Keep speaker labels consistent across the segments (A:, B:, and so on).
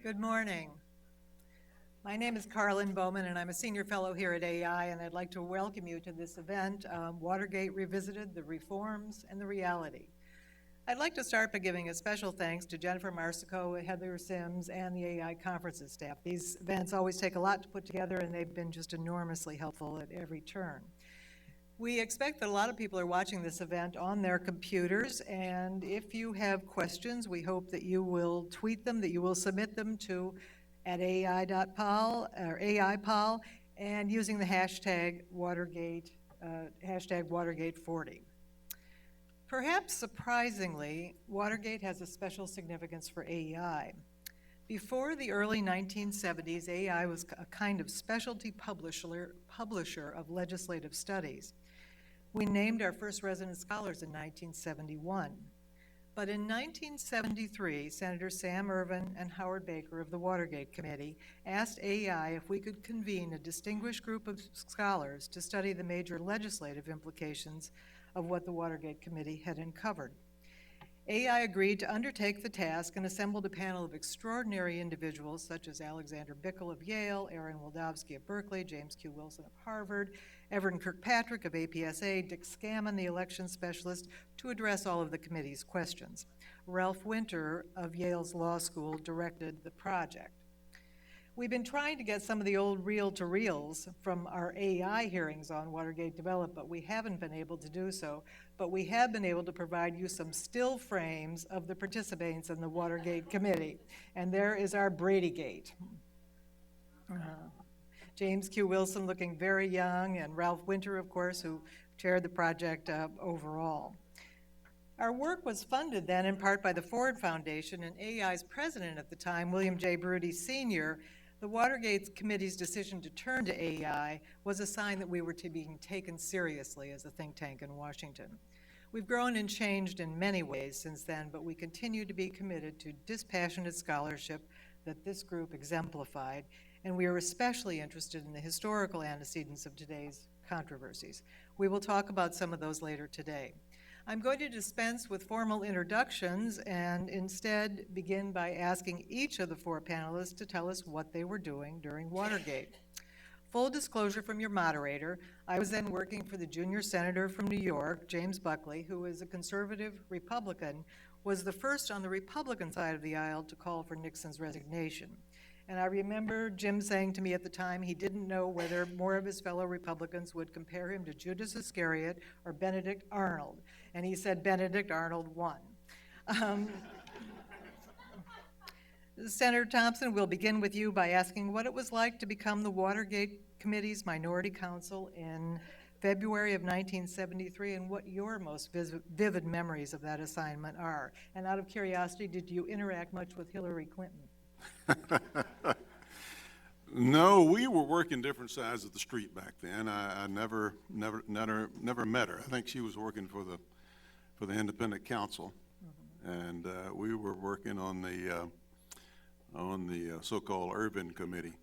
A: Good morning. My name is Carlin Bowman, and I'm a senior fellow here at AI, and I'd like to welcome you to this event, Watergate Revisited, the Reforms and the Reality. I'd like to start by giving a special thanks to Jennifer Marsico, Heather Sims, and the AI conferences staff. These events always take a lot to put together, and they've been just enormously helpful at every turn. We expect that a lot of people are watching this event on their computers, and if you have questions, we hope that you will tweet them, that you will submit them to at ai.pol or AIPOL, and using the hashtag Watergate, Watergate40. Perhaps surprisingly, Watergate has a special significance for AEI. Before the early 1970s, AEI was a kind of specialty publisher of legislative studies. We named our first resident scholars in 1971. But in 1973, Senator Sam Ervin and Howard Baker of the Watergate Committee asked AEI if we could convene a distinguished group of scholars to study the major legislative implications of what the Watergate Committee had uncovered. AEI agreed to undertake the task and assembled a panel of extraordinary individuals such as Alexander Bickel of Yale, Aaron Wildavsky of Berkeley, James Q. Wilson of Harvard, Everett Kirkpatrick of APSA, Dick Scammon, the election specialist, to address all of the committee's questions. Ralph Winter of Yale's Law School directed the project. We've been trying to get some of the old reel-to-reels from our AEI hearings on Watergate developed, but we haven't been able to do so. But we have been able to provide you some still frames of the participants in the Watergate Committee. And there is our Bradygate. James Q. Wilson looking very young, and Ralph Winter, of course, who chaired the project overall. Our work was funded then in part by the Ford Foundation, and AEI's president at the time, William J. Baruti Sr., the Watergate Committee's decision to turn to AEI was a sign that we were being taken seriously as a think tank in Washington. We've grown and changed in many ways since then, but we continue to be committed to dispassionate scholarship that this group exemplified, and we are especially interested in the historical antecedents of today's controversies. We will talk about some of those later today. I'm going to dispense with formal introductions and instead begin by asking each of the four panelists to tell us what they were doing during Watergate. Full disclosure from your moderator, I was then working for the junior senator from New York, James Buckley, who is a conservative Republican, was the first on the Republican side of the aisle to call for Nixon's resignation. And I remember Jim saying to me at the time he didn't know whether more of his fellow Republicans would compare him to Judas Iscariot or Benedict Arnold. And he said Benedict Arnold won. Senator Thompson, we'll begin with you by asking what it was like to become the Watergate Committee's minority counsel in February of 1973 and what your most vivid memories of that assignment are. And out of curiosity, did you interact much with Hillary Clinton?
B: No, we were working different sides of the street back then. I never met her. I think she was working for the Independent Counsel, and we were working on the so-called Ervin Committee.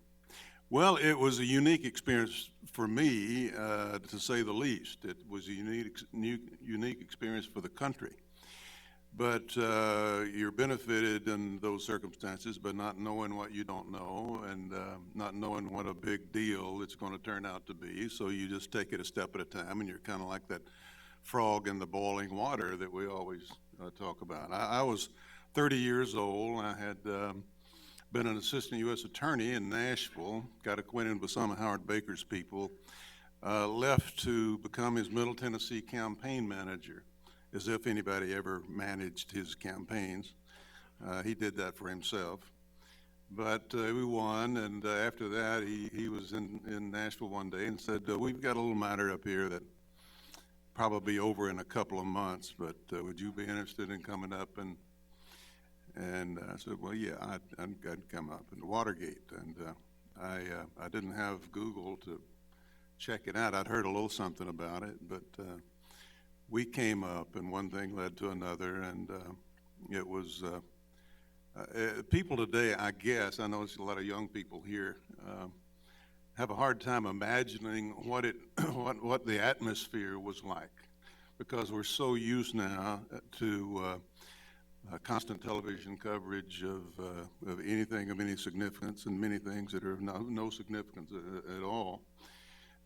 B: Well, it was a unique experience for me, to say the least. It was a unique experience for the country. But you're benefited in those circumstances by not knowing what you don't know and not knowing what a big deal it's going to turn out to be. So you just take it a step at a time, and you're kind of like that frog in the boiling water that we always talk about. I was 30 years old. I had been an assistant U.S. attorney in Nashville, got acquainted with some of Howard Baker's people, left to become his Middle Tennessee campaign manager, as if anybody ever managed his campaigns. He did that for himself. But we won, and after that, he was in Nashville one day and said, we've got a little matter up here that probably over in a couple of months, but would you be interested in coming up? And I said, well, yeah, I'd come up. And Watergate, and I didn't have Google to check it out. I'd heard a little something about it, but we came up, and one thing led to another, and it was people today, I guess, I know there's a lot of young people here, have a hard time imagining what the atmosphere was like, because we're so used now to constant television coverage of anything of any significance and many things that are of no significance at all.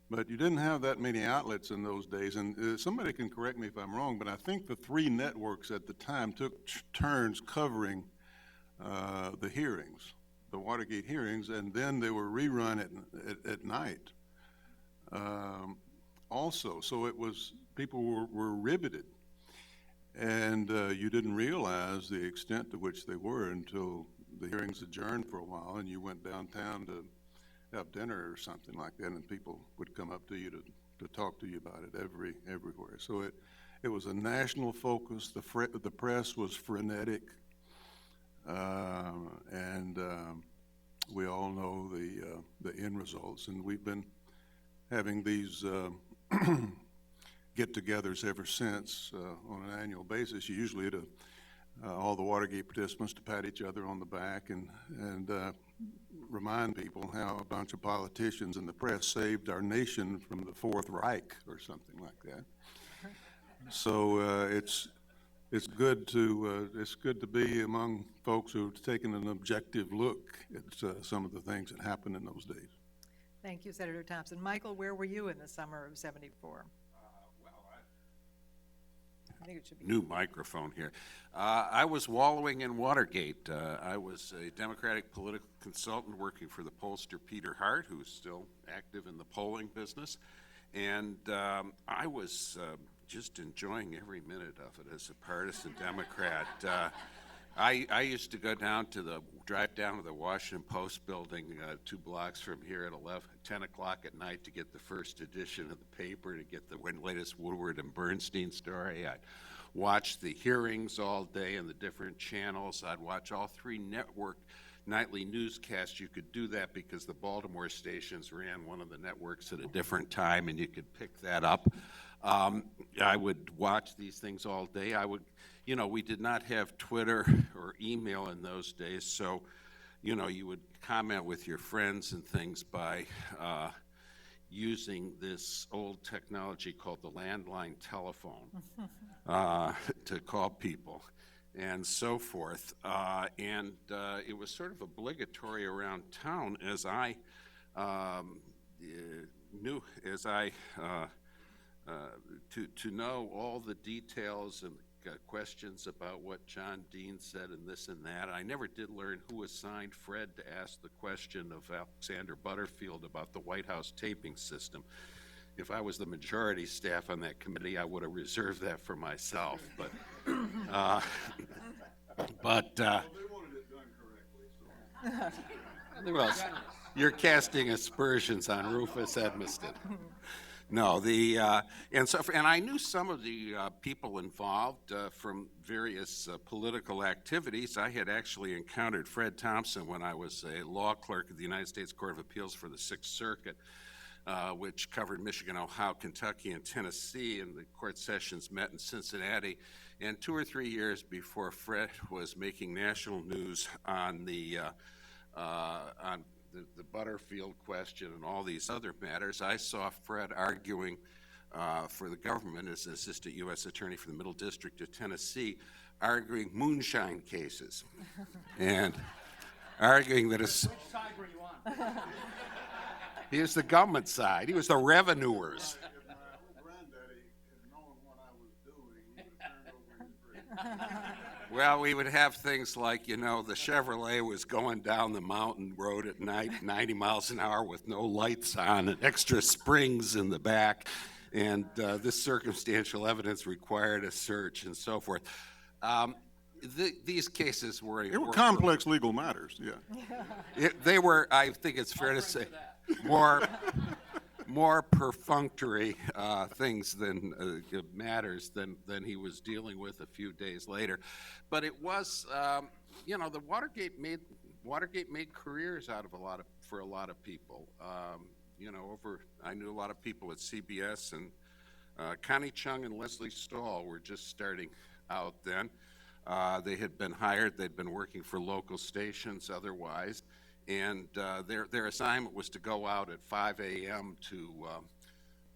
B: But you didn't have that many outlets in those days, and somebody can correct me if I'm wrong, but I think the three networks at the time took turns covering the hearings, the Watergate hearings, and then they were rerun at night also. So it was, people were riveted, and you didn't realize the extent to which they were until the hearings adjourned for a while and you went downtown to have dinner or something like that, and people would come up to you to talk to you about it everywhere. So it was a national focus. The press was frenetic, and we all know the end results. And we've been having these get-togethers ever since on an annual basis, usually to all the Watergate participants to pat each other on the back and remind people how a bunch of politicians and the press saved our nation from the Fourth Reich or something like that. So it's good to be among folks who've taken an objective look at some of the things that happened in those days.
A: Thank you, Senator Thompson. Michael, where were you in the summer of '74? I think it should be
C: new microphone here. I was wallowing in Watergate. I was a Democratic political consultant working for the pollster Peter Hart, who's still active in the polling business. And I was just enjoying every minute of it as a partisan Democrat. I used to drive down to the Washington Post building 2 blocks from here at 10 o'clock at night to get the first edition of the paper, to get the latest Woodward and Bernstein story. I'd watch the hearings all day in the different channels. I'd watch all 3 network nightly newscasts. You could do that because the Baltimore stations ran one of the networks at a different time, and you could pick that up. I would watch these things all day. We did not have Twitter or email in those days, so, you would comment with your friends and things by using this old technology called the landline telephone to call people and so forth. And it was sort of obligatory around town as I to know all the details and questions about what John Dean said and this and that. I never did learn who assigned Fred to ask the question of Alexander Butterfield about the White House taping system. If I was the majority staff on that committee, I would have reserved that for myself. But
B: They wanted it done correctly, so.
C: well, you're casting aspersions on Rufus Edmiston. No, and I knew some of the people involved from various political activities. I had actually encountered Fred Thompson when I was a law clerk at the United States Court of Appeals for the Sixth Circuit, which covered Michigan, Ohio, Kentucky, and Tennessee, and the court sessions met in Cincinnati. And 2 or 3 years before Fred was making national news on the Butterfield question and all these other matters, I saw Fred arguing for the government as an assistant U.S. attorney for the Middle District of Tennessee, arguing moonshine cases and arguing that it's... Which side were you on? He was the government side. He was the revenuers.
B: If my granddaddy had known what I was doing, he would have turned over his grave.
C: Well, we would have things like, the Chevrolet was going down the mountain road at night, 90 miles an hour with no lights on and extra springs in the back. And this circumstantial evidence required a search and so forth. These cases were...
B: They were complex legal matters, yeah.
C: They were, I think it's fair to say, more perfunctory things than matters than he was dealing with a few days later. But it was, the Watergate made careers out of for a lot of people. I knew a lot of people at CBS, and Connie Chung and Leslie Stahl were just starting out then. They had been hired, they'd been working for local stations otherwise, and their assignment was to go out at 5 a.m.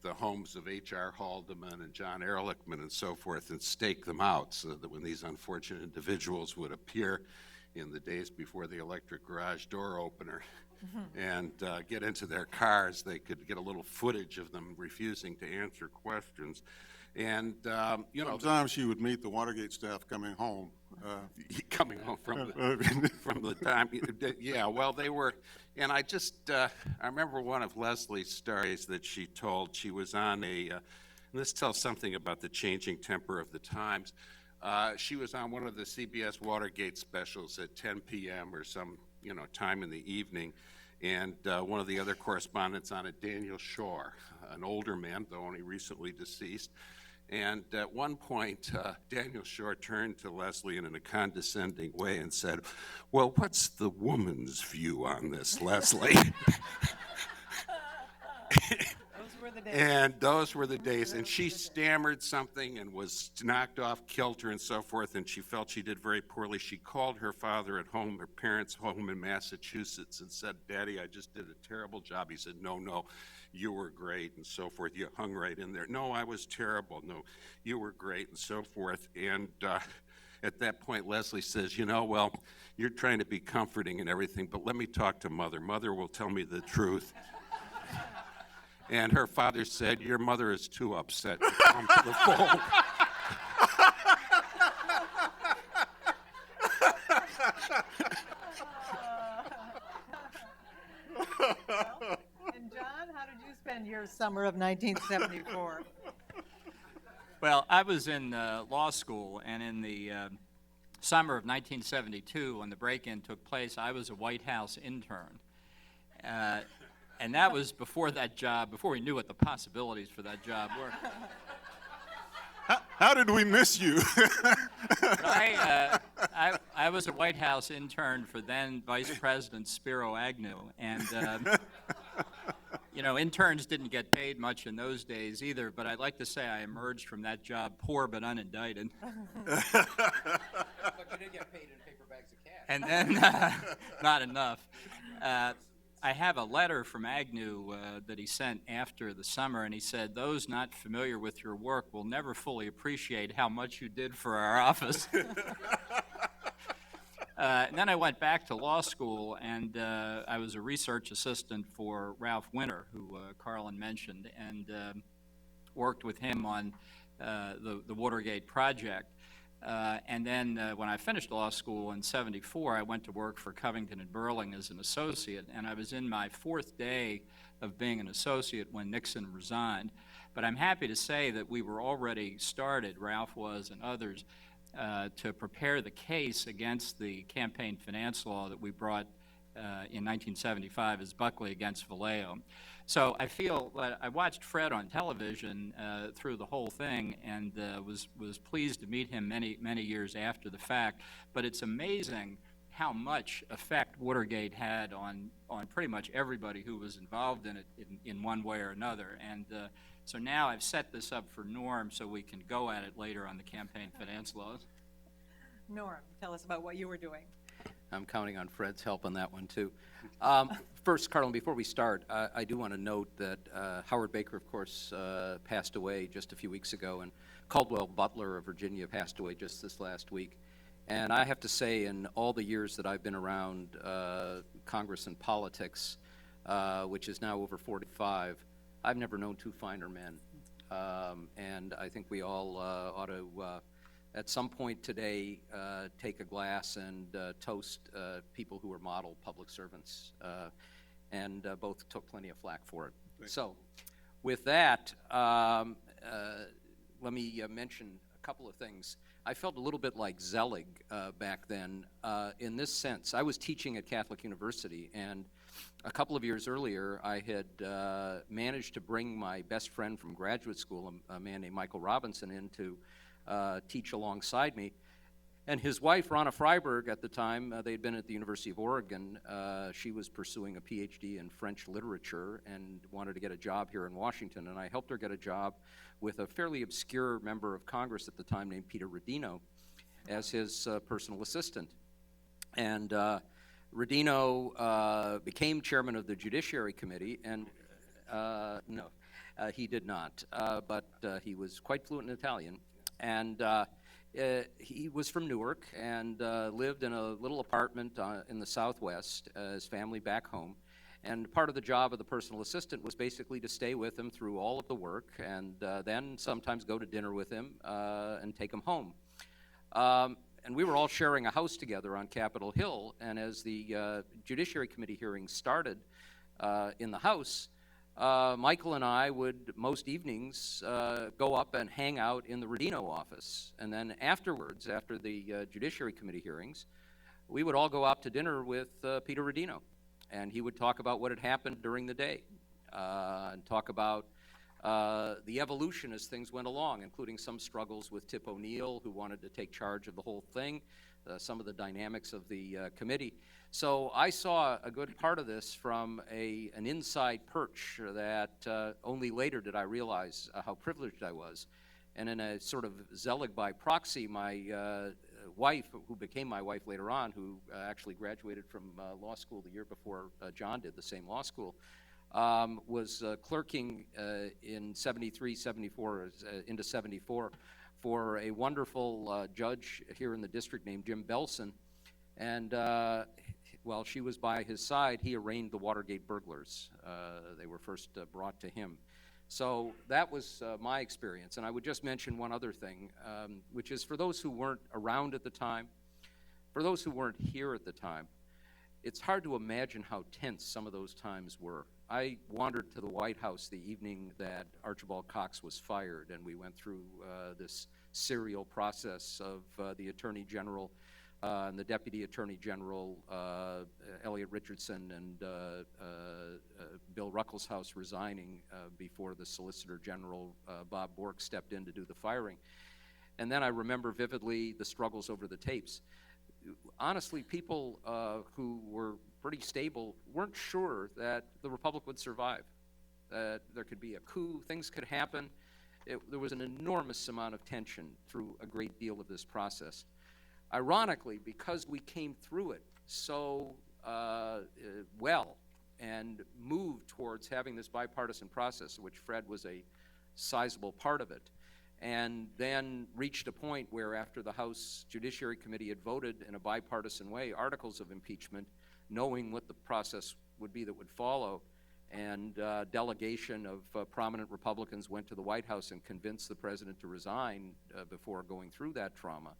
C: the homes of H.R. Haldeman and John Ehrlichman and so forth and stake them out so that when these unfortunate individuals would appear in the days before the electric garage door opener and get into their cars, they could get a little footage of them refusing to answer questions. And,
B: Sometimes she would meet the Watergate staff coming home.
C: coming home from the time, yeah, well, they were, and I remember one of Leslie's stories that she told. She was on and this tells something about the changing temper of the times. She was on one of the CBS Watergate specials at 10 p.m. or some, time in the evening, and one of the other correspondents on it, Daniel Shore, an older man, though only recently deceased. And at one point, Daniel Shore turned to Leslie in a condescending way and said, "Well, what's the woman's view on this, Leslie?" And those were the days. And she stammered something and was knocked off kilter and so forth, and she felt she did very poorly. She called her father at home, her parents' home in Massachusetts, and said, "Daddy, I just did a terrible job." He said, "No, you were great," and so forth. You hung right in there. "No, I was terrible." "No, you were great," and so forth. And at that point, Leslie says, "Well, you're trying to be comforting and everything, but let me talk to Mother. Mother will tell me the truth." And her father said, "Your mother is too upset to come to the fold."
A: And John, how did you spend your summer of 1974?
D: Well, I was in law school, and in the summer of 1972, when the break-in took place, I was a White House intern. And that was before we knew what the possibilities for that job were.
B: How did we miss you?
D: I was a White House intern for then Vice President Spiro Agnew, and interns didn't get paid much in those days either. But I'd like to say I emerged from that job poor but unindicted.
E: But you did get paid in paper bags of cash.
D: And then not enough. I have a letter from Agnew that he sent after the summer, and he said, "Those not familiar with your work will never fully appreciate how much you did for our office." And then I went back to law school, and I was a research assistant for Ralph Winter, who Carlin mentioned, and worked with him on the Watergate project. And then when I finished law school in '74, I went to work for Covington and Burling as an associate, and I was in my fourth day of being an associate when Nixon resigned. But I'm happy to say that we were already started, Ralph was and others, to prepare the case against the campaign finance law that we brought in 1975 as Buckley against Vallejo. So I feel that I watched Fred on television through the whole thing, and was pleased to meet him many years after the fact. But it's amazing how much effect Watergate had on pretty much everybody who was involved in it in one way or another. And so now I've set this up for Norm so we can go at it later on the campaign finance laws.
A: Norm, tell us about what you were doing.
E: I'm counting on Fred's help on that one, too. First, Carlin, before we start, I do want to note that Howard Baker, of course, passed away just a few weeks ago, and Caldwell Butler of Virginia passed away just this last week. And I have to say, in all the years that I've been around Congress and politics, which is now over 45, I've never known two finer men. And I think we all ought to, at some point today, take a glass and toast people who are model public servants. And both took plenty of flack for it. So with that, let me mention a couple of things. I felt a little bit like Zelig back then in this sense. I was teaching at Catholic University, and a couple of years earlier, I had managed to bring my best friend from graduate school, a man named Michael Robinson, in to teach alongside me. And his wife, Ronna Freiberg, at the time, they had been at the University of Oregon. She was pursuing a PhD in French literature and wanted to get a job here in Washington. And I helped her get a job with a fairly obscure member of Congress at the time named Peter Rodino as his personal assistant. And Rodino became chairman of the Judiciary Committee, and He did not, but he was quite fluent in Italian. And he was from Newark and lived in a little apartment in the Southwest, his family back home. And part of the job of the personal assistant was basically to stay with him through all of the work and then sometimes go to dinner with him and take him home. And we were all sharing a house together on Capitol Hill, and as the Judiciary Committee hearings started in the House, Michael and I would, most evenings, go up and hang out in the Rodino office. And then afterwards, after the Judiciary Committee hearings, we would all go out to dinner with Peter Rodino. And he would talk about what had happened during the day, and talk about the evolution as things went along, including some struggles with Tip O'Neill, who wanted to take charge of the whole thing, some of the dynamics of the committee. So I saw a good part of this from an inside perch that only later did I realize how privileged I was. And in a sort of Zelig by proxy, my wife, who became my wife later on, who actually graduated from law school the year before John did, the same law school, was clerking in 73, 74, into 74 for a wonderful judge here in the district named Jim Belson. And while she was by his side, he arraigned the Watergate burglars. They were first brought to him. So that was my experience. And I would just mention one other thing, which is for those who weren't around at the time, for those who weren't here at the time, it's hard to imagine how tense some of those times were. I wandered to the White House the evening that Archibald Cox was fired, and we went through this serial process of the Attorney General and the Deputy Attorney General, Elliot Richardson, and Bill Ruckelshaus resigning before the Solicitor General, Bob Bork, stepped in to do the firing. And then I remember vividly the struggles over the tapes. Honestly, people who were pretty stable weren't sure that the Republic would survive, that there could be a coup, things could happen. There was an enormous amount of tension through a great deal of this process. Ironically, because we came through it so well and moved towards having this bipartisan process, of which Fred was a sizable part of it, and then reached a point where after the House Judiciary Committee had voted in a bipartisan way articles of impeachment, knowing what the process would be that would follow, and delegation of prominent Republicans went to the White House and convinced the president to resign before going through that trauma.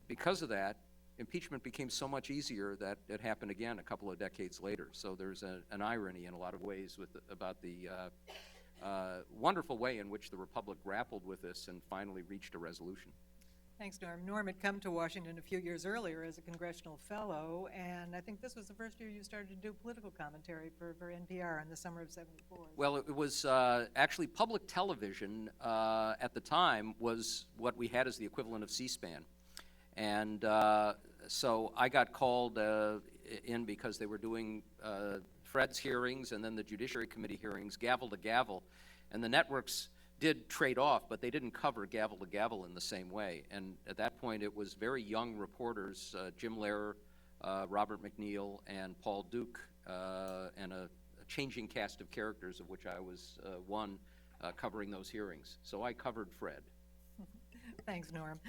E: Because of that, impeachment became so much easier that it happened again a couple of decades later. So there's an irony in a lot of ways about the wonderful way in which the Republic grappled with this and finally reached a resolution.
A: Thanks, Norm. Norm had come to Washington a few years earlier as a congressional fellow, and I think this was the first year you started to do political commentary for NPR in the summer of '74.
E: Well, it was actually public television at the time was what we had as the equivalent of C-SPAN. And so I got called in because they were doing Fred's hearings and then the Judiciary Committee hearings, gavel to gavel. And the networks did trade off, but they didn't cover gavel to gavel in the same way. And at that point, it was very young reporters, Jim Lehrer, Robert McNeil, and Paul Duke, and a changing cast of characters, of which I was one, covering those hearings. So I covered Fred.
A: Thanks, Norm.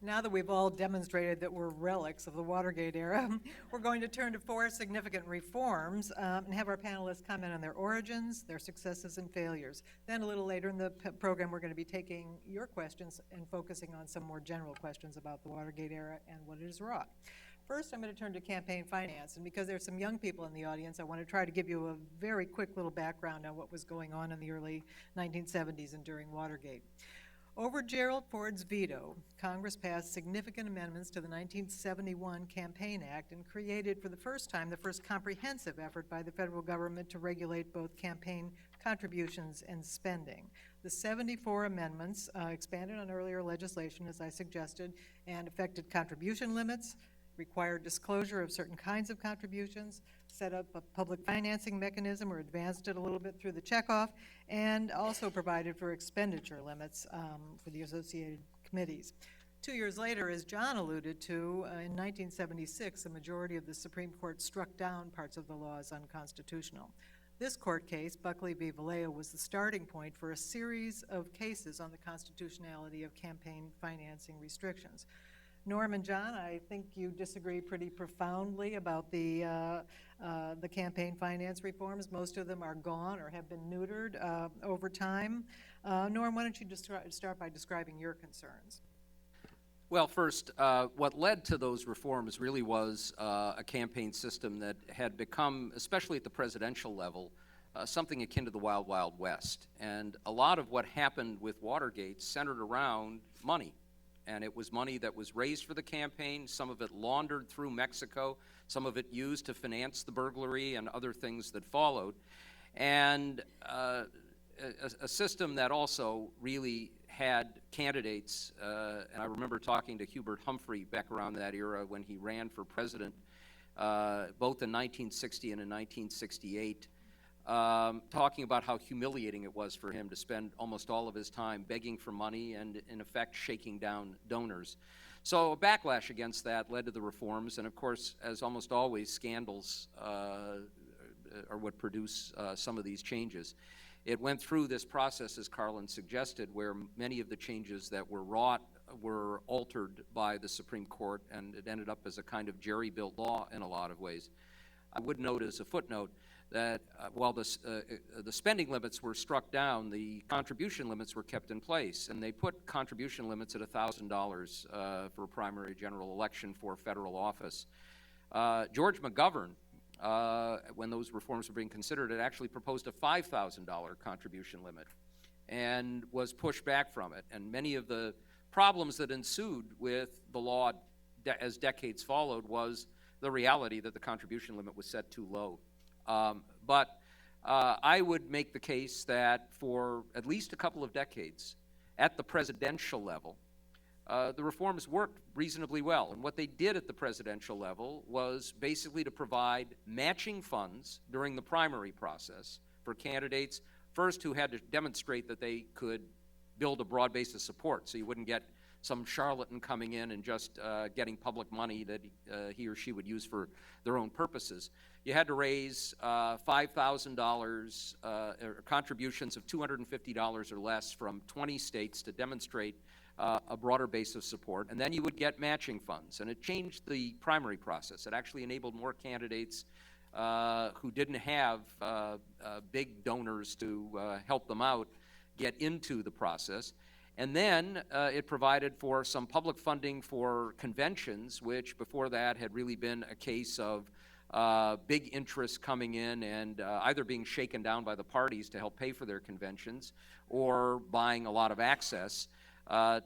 A: Now that we've all demonstrated that we're relics of the Watergate era, we're going to turn to 4 significant reforms and have our panelists comment on their origins, their successes, and failures. Then a little later in the program, we're going to be taking your questions and focusing on some more general questions about the Watergate era and what it has wrought. First, I'm going to turn to campaign finance, and because there's some young people in the audience, I want to try to give you a very quick little background on what was going on in the early 1970s and during Watergate. Over Gerald Ford's veto, Congress passed significant amendments to the 1971 Campaign Act and created for the first time the first comprehensive effort by the federal government to regulate both campaign contributions and spending. The 74 amendments expanded on earlier legislation, as I suggested, and affected contribution limits, required disclosure of certain kinds of contributions, set up a public financing mechanism or advanced it a little bit through the checkoff, and also provided for expenditure limits for the associated committees. 2 years later, as John alluded to, in 1976, a majority of the Supreme Court struck down parts of the law as unconstitutional. This court case, Buckley v. Vallejo, was the starting point for a series of cases on the constitutionality of campaign financing restrictions. Norm and John, I think you disagree pretty profoundly about the campaign finance reforms. Most of them are gone or have been neutered over time. Norm, why don't you just start by describing your concerns?
E: Well, first, what led to those reforms really was a campaign system that had become, especially at the presidential level, something akin to the Wild Wild West. And a lot of what happened with Watergate centered around money. And it was money that was raised for the campaign, some of it laundered through Mexico, some of it used to finance the burglary and other things that followed. And a system that also really had candidates, and I remember talking to Hubert Humphrey back around that era when he ran for president, both in 1960 and in 1968, talking about how humiliating it was for him to spend almost all of his time begging for money and, in effect, shaking down donors. So a backlash against that led to the reforms, and of course, as almost always, scandals are what produce some of these changes. It went through this process, as Carlin suggested, where many of the changes that were wrought were altered by the Supreme Court, and it ended up as a kind of jerry-built law in a lot of ways. I would note as a footnote that while the spending limits were struck down, the contribution limits were kept in place, and they put contribution limits at $1,000 for a primary general election for federal office. George McGovern, when those reforms were being considered, had actually proposed a $5,000 contribution limit and was pushed back from it. And many of the problems that ensued with the law as decades followed was the reality that the contribution limit was set too low. But I would make the case that for at least a couple of decades, at the presidential level, the reforms worked reasonably well. And what they did at the presidential level was basically to provide matching funds during the primary process for candidates, first who had to demonstrate that they could build a broad base of support, so you wouldn't get some charlatan coming in and just getting public money that he or she would use for their own purposes. You had to raise $5,000 contributions of $250 or less from 20 states to demonstrate a broader base of support, and then you would get matching funds. And it changed the primary process. It actually enabled more candidates who didn't have big donors to help them out get into the process. And then it provided for some public funding for conventions, which before that had really been a case of big interests coming in and either being shaken down by the parties to help pay for their conventions or buying a lot of access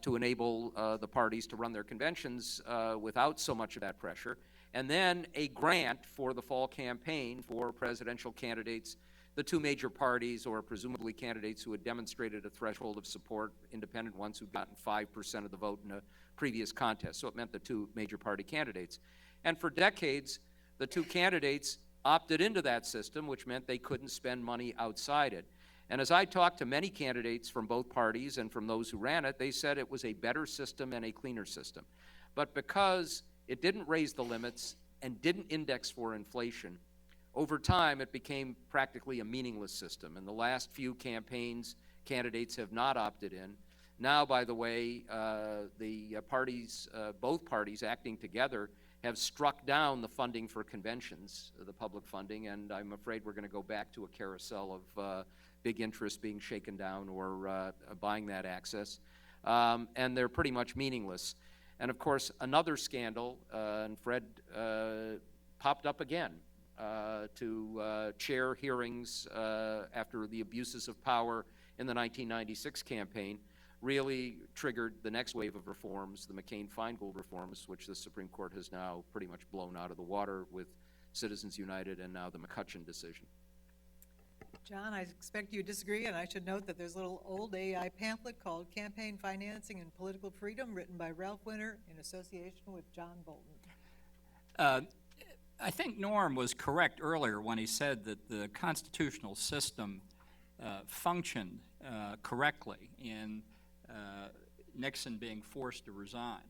E: to enable the parties to run their conventions without so much of that pressure. And then a grant for the fall campaign for presidential candidates, the two major parties, or presumably candidates who had demonstrated a threshold of support, independent ones who'd gotten 5% of the vote in a previous contest. So it meant the two major party candidates. And for decades, the two candidates opted into that system, which meant they couldn't spend money outside it. And as I talked to many candidates from both parties and from those who ran it, they said it was a better system and a cleaner system. But because it didn't raise the limits and didn't index for inflation, over time it became practically a meaningless system. In the last few campaigns, candidates have not opted in. Now, by the way, the parties, both parties acting together, have struck down the funding for conventions, the public funding, and I'm afraid we're going to go back to a carousel of big interest being shaken down or buying that access, and they're pretty much meaningless. And of course, another scandal, and Fred popped up again to chair hearings after the abuses of power in the 1996 campaign, really triggered the next wave of reforms, the McCain-Feingold reforms, which the Supreme Court has now pretty much blown out of the water with Citizens United and now the McCutcheon decision.
A: John, I expect you disagree, and I should note that there's a little old AI pamphlet called Campaign Financing and Political Freedom, written by Ralph Winter in association with John Bolton.
D: I think Norm was correct earlier when he said that the constitutional system functioned correctly in Nixon being forced to resign.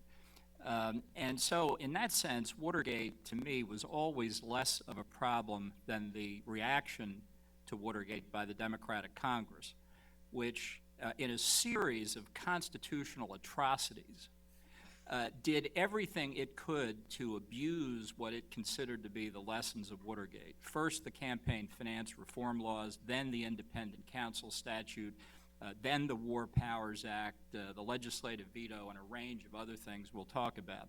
D: And so in that sense, Watergate, to me, was always less of a problem than the reaction to Watergate by the Democratic Congress, which, in a series of constitutional atrocities, did everything it could to abuse what it considered to be the lessons of Watergate. First, the campaign finance reform laws, then the independent counsel statute, then the War Powers Act, the legislative veto, and a range of other things we'll talk about.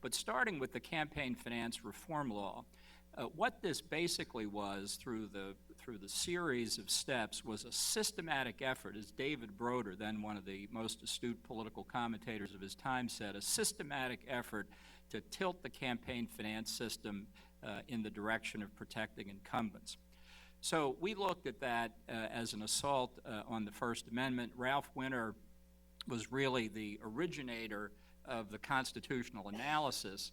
D: But starting with the campaign finance reform law, what this basically was through the series of steps was a systematic effort, as David Broder, then one of the most astute political commentators of his time, said, a systematic effort to tilt the campaign finance system in the direction of protecting incumbents. So we looked at that as an assault on the First Amendment. Ralph Winter was really the originator of the constitutional analysis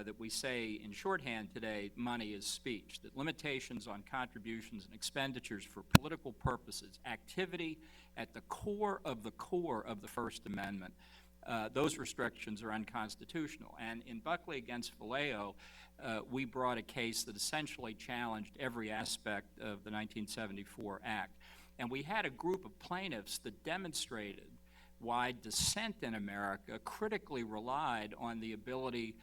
D: that we say in shorthand today, money is speech, that limitations on contributions and expenditures for political purposes, activity at the core of the First Amendment, those restrictions are unconstitutional. And in Buckley against Vallejo, we brought a case that essentially challenged every aspect of the 1974 Act. And we had a group of plaintiffs that demonstrated why dissent in America critically relied on the ability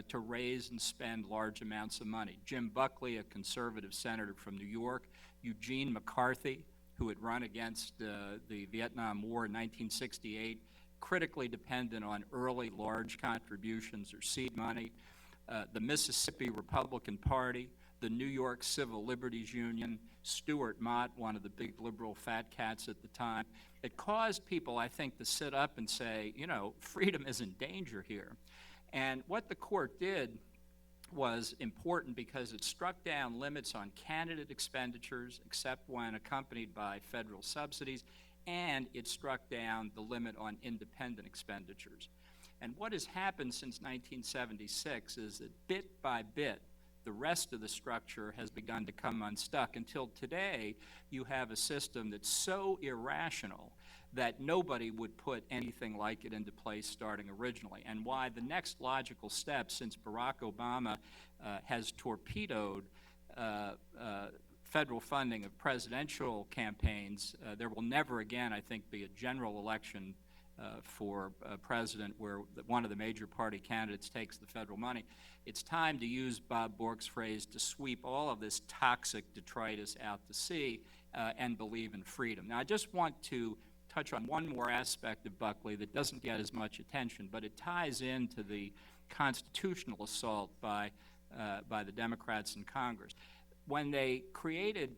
D: to raise and spend large amounts of money. Jim Buckley, a conservative senator from New York, Eugene McCarthy, who had run against the Vietnam War in 1968, critically dependent on early large contributions or seed money, the Mississippi Republican Party, the New York Civil Liberties Union, Stuart Mott, one of the big liberal fat cats at the time. It caused people, I think, to sit up and say, you know, freedom is in danger here. And what the court did was important because it struck down limits on candidate expenditures, except when accompanied by federal subsidies, and it struck down the limit on independent expenditures. And what has happened since 1976 is that bit by bit, the rest of the structure has begun to come unstuck until today you have a system that's so irrational that nobody would put anything like it into place starting originally. And why the next logical step, since Barack Obama has torpedoed federal funding of presidential campaigns, there will never again, I think, be a general election for president where one of the major party candidates takes the federal money. It's time to use Bob Bork's phrase to sweep all of this toxic detritus out to sea and believe in freedom. Now, I just want to touch on one more aspect of Buckley that doesn't get as much attention, but it ties into the constitutional assault by the Democrats in Congress. When they created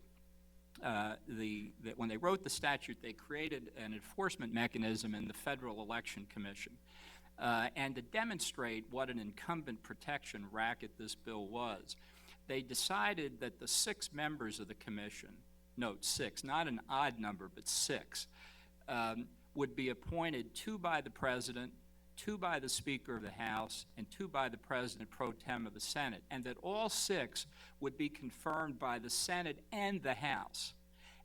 D: when they wrote the statute, they created an enforcement mechanism in the Federal Election Commission. And to demonstrate what an incumbent protection racket this bill was, they decided that the 6 members of the commission, note 6, not an odd number, but 6, would be appointed 2 by the President, 2 by the Speaker of the House, and 2 by the President pro tem of the Senate, and that all 6 would be confirmed by the Senate and the House.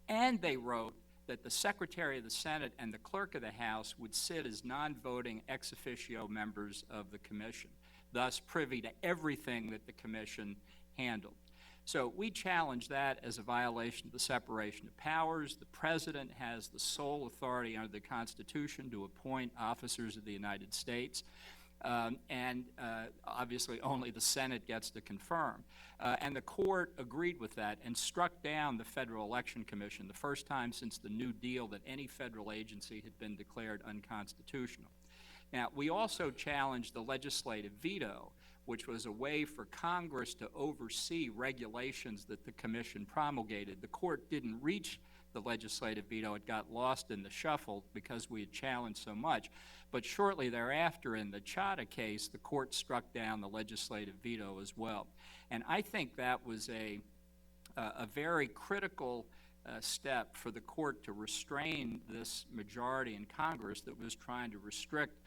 D: And they wrote that the Secretary of the Senate and the Clerk of the House would sit as non-voting ex officio members of the Commission, thus privy to everything that the Commission handled. So we challenge that as a violation of the separation of powers. The President has the sole authority under the Constitution to appoint officers of the United States. And obviously only the Senate gets to confirm. And the court agreed with that and struck down the Federal Election Commission, the first time since the New Deal that any federal agency had been declared unconstitutional. Now, we also challenged the legislative veto, which was a way for Congress to oversee regulations that the commission promulgated. The court didn't reach the legislative veto. It got lost in the shuffle because we had challenged so much. But shortly thereafter, in the Chadha case, the court struck down the legislative veto as well. And I think that was a very critical step for the court to restrain this majority in Congress that was trying to restrict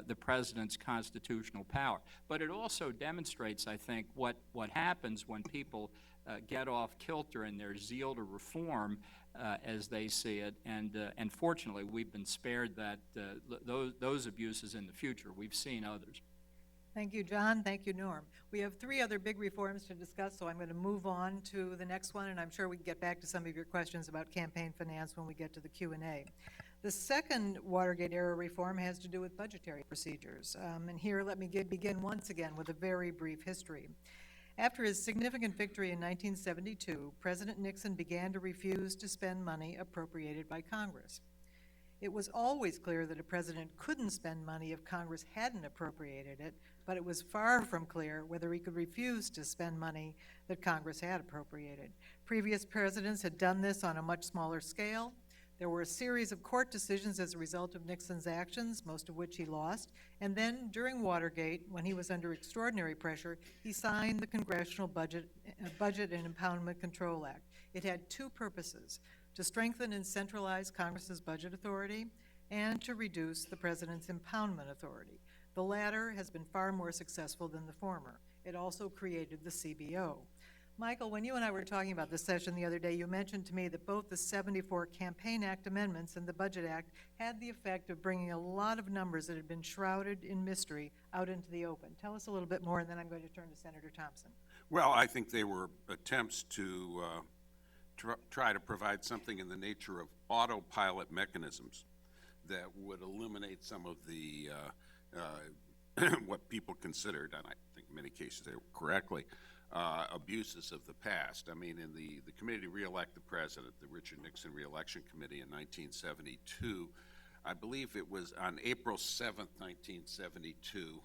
D: the president's constitutional power. But it also demonstrates, I think, what happens when people get off kilter in their zeal to reform as they see it. And fortunately, we've been spared those abuses in the future. We've seen others.
A: Thank you, John. Thank you, Norm. We have three other big reforms to discuss, so I'm going to move on to the next one, and I'm sure we can get back to some of your questions about campaign finance when we get to the Q&A. The second Watergate-era reform has to do with budgetary procedures. And here, let me begin once again with a very brief history. After his significant victory in 1972, President Nixon began to refuse to spend money appropriated by Congress. It was always clear that a president couldn't spend money if Congress hadn't appropriated it, but it was far from clear whether he could refuse to spend money that Congress had appropriated. Previous presidents had done this on a much smaller scale. There were a series of court decisions as a result of Nixon's actions, most of which he lost. And then, during Watergate, when he was under extraordinary pressure, he signed the Congressional Budget and Impoundment Control Act. It had two purposes: to strengthen and centralize Congress's budget authority, and to reduce the president's impoundment authority. The latter has been far more successful than the former. It also created the CBO. Michael, when you and I were talking about this session the other day, you mentioned to me that both the 74 Campaign Act amendments and the Budget Act had the effect of bringing a lot of numbers that had been shrouded in mystery out into the open. Tell us a little bit more, and then I'm going to turn to Senator Thompson.
C: Well, I think they were attempts to try to provide something in the nature of autopilot mechanisms that would eliminate some of the what people considered, and I think in many cases they were correctly, abuses of the past. I mean, in the committee to re-elect the president, the Richard Nixon re-election committee in 1972, I believe it was on April 7th, 1972,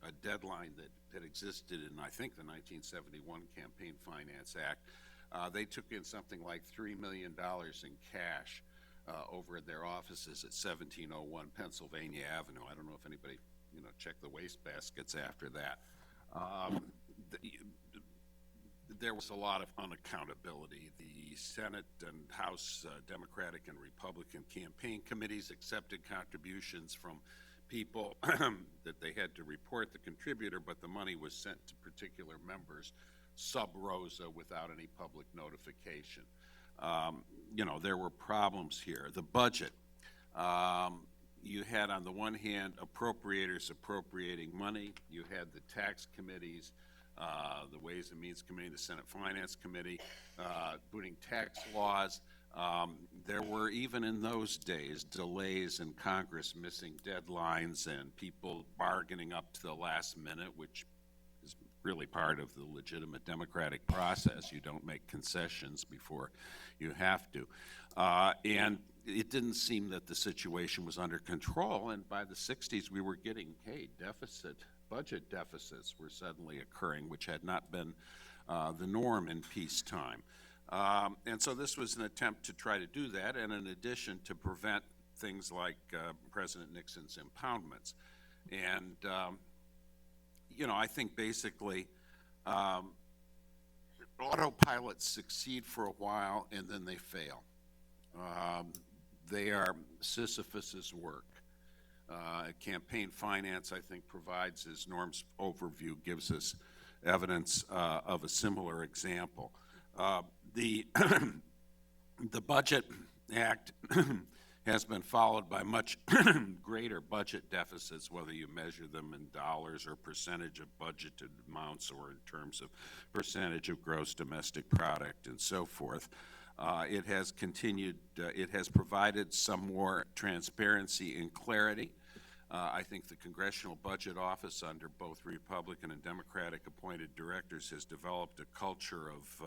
C: a deadline that existed in, I think, the 1971 Campaign Finance Act. They took in something like $3 million in cash over at their offices at 1701 Pennsylvania Avenue. I don't know if anybody, checked the wastebaskets after that. There was a lot of unaccountability. The Senate and House Democratic and Republican campaign committees accepted contributions from people that they had to report the contributor, but the money was sent to particular members sub rosa without any public notification. There were problems here. The budget. You had, on the one hand, appropriators appropriating money. You had the tax committees, the Ways and Means Committee, the Senate Finance Committee, putting tax laws. There were, even in those days, delays in Congress, missing deadlines, and people bargaining up to the last minute, which is really part of the legitimate democratic process. You don't make concessions before you have to. And it didn't seem that the situation was under control, and by the 60s we were getting, budget deficits were suddenly occurring, which had not been the norm in peacetime. And so this was an attempt to try to do that, and in addition to prevent things like President Nixon's impoundments. And, I think basically autopilots succeed for a while and then they fail. They are Sisyphus's work. Campaign finance, I think, provides, as Norm's overview gives us evidence of a similar example. The Budget Act has been followed by much greater budget deficits, whether you measure them in dollars or percentage of budgeted amounts or in terms of percentage of gross domestic product and so forth. It has continued, it has provided some more transparency and clarity. I think the Congressional Budget Office, under both Republican and Democratic appointed directors, has developed a culture of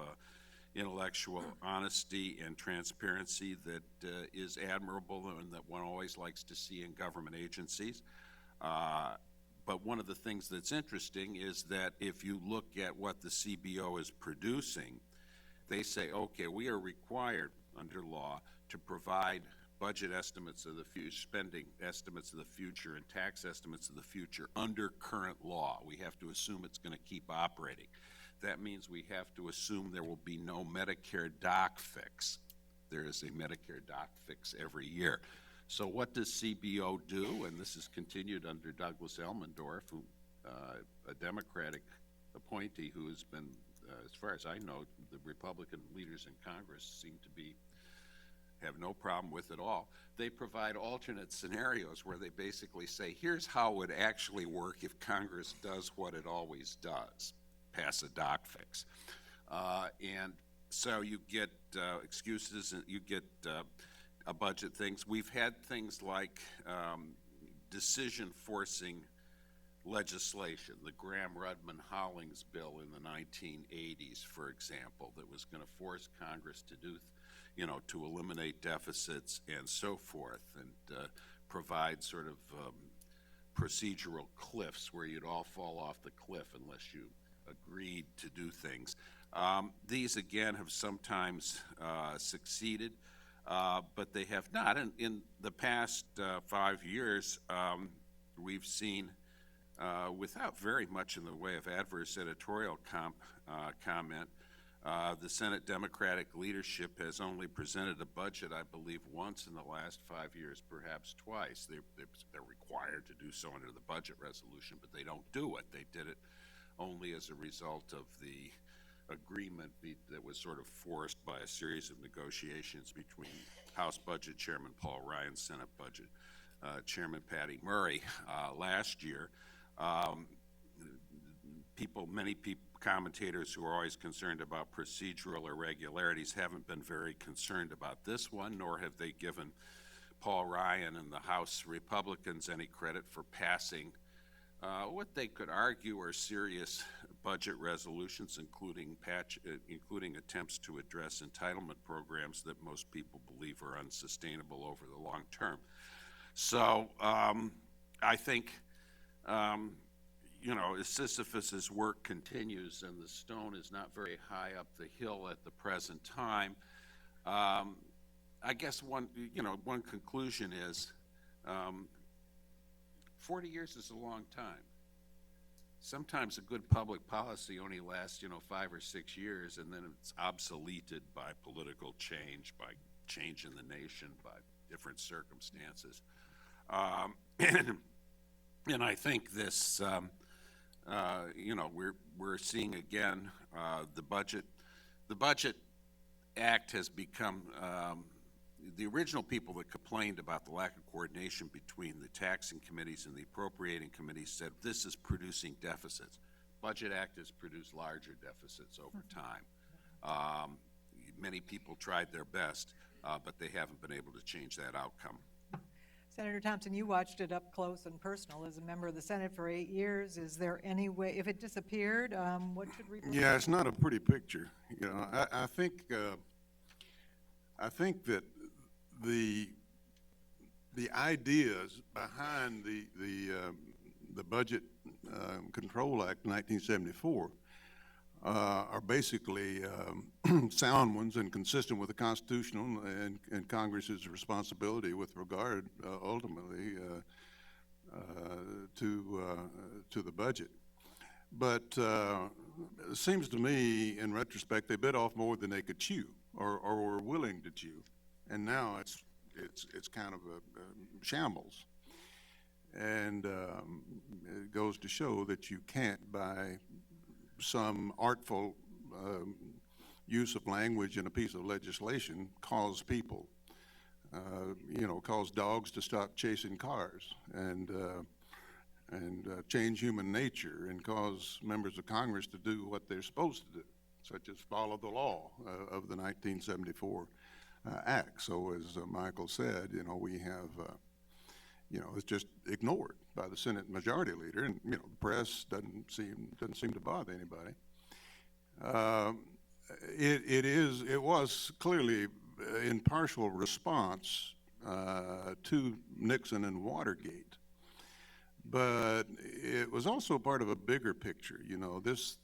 C: intellectual honesty and transparency that is admirable and that one always likes to see in government agencies. But one of the things that's interesting is that if you look at what the CBO is producing, they say, okay, we are required under law to provide budget estimates of the future, spending estimates of the future, and tax estimates of the future under current law. We have to assume it's going to keep operating. That means we have to assume there will be no Medicare doc fix. There is a Medicare doc fix every year. So what does CBO do? And this is continued under Douglas Elmendorf, who, a Democratic appointee who has been, as far as I know, the Republican leaders in Congress seem to be have no problem with at all. They provide alternate scenarios where they basically say, here's how it would actually work if Congress does what it always does, pass a doc fix. And so you get excuses, and you get a budget things. We've had things like decision-forcing legislation, the Graham-Rudman-Hollings bill in the 1980s, for example, that was going to force Congress to do, to eliminate deficits and so forth, and provide sort of procedural cliffs where you'd all fall off the cliff unless you agreed to do things. These, again, have sometimes succeeded, but they have not. And in the past 5 years, we've seen, without very much in the way of adverse editorial comment, the Senate Democratic leadership has only presented a budget, I believe, once in the last 5 years, perhaps twice. They're required to do so under the budget resolution, but they don't do it. They did it only as a result of the agreement that was sort of forced by a series of negotiations between House Budget Chairman Paul Ryan, Senate Budget Chairman Patty Murray last year. Many commentators who are always concerned about procedural irregularities haven't been very concerned about this one, nor have they given Paul Ryan and the House Republicans any credit for passing what they could argue are serious budget resolutions, including attempts to address entitlement programs that most people believe are unsustainable over the long term. So I think, Sisyphus's work continues, and the stone is not very high up the hill at the present time. I guess one conclusion is 40 years is a long time. Sometimes a good public policy only lasts, 5 or 6 years, and then it's obsoleted by political change, by change in the nation, by different circumstances. And I think this, we're seeing again the Budget Act has become, the original people that complained about the lack of coordination between the taxing committees and the appropriating committees said this is producing deficits. Budget Act has produced larger deficits over time. Many people tried their best, but they haven't been able to change that outcome.
A: Senator Thompson, you watched it up close and personal as a member of the Senate for 8 years. Is there any way, if it disappeared, what should we do?
B: Yeah, it's not a pretty picture. I think that the ideas behind the Budget Control Act 1974 are basically sound ones and consistent with the Constitution and Congress's responsibility with regard ultimately to the budget. But it seems to me, in retrospect, they bit off more than they could chew or were willing to chew, and now it's kind of a shambles. And it goes to show that you can't, by some artful use of language in a piece of legislation, cause people, cause dogs to stop chasing cars and change human nature and cause members of Congress to do what they're supposed to do, such as follow the law of the 1974 Act. So as Michael said, we have, it's just ignored by the Senate Majority Leader, and the press doesn't seem to bother anybody. It was clearly in partial response to Nixon and Watergate, but it was also part of a bigger picture. This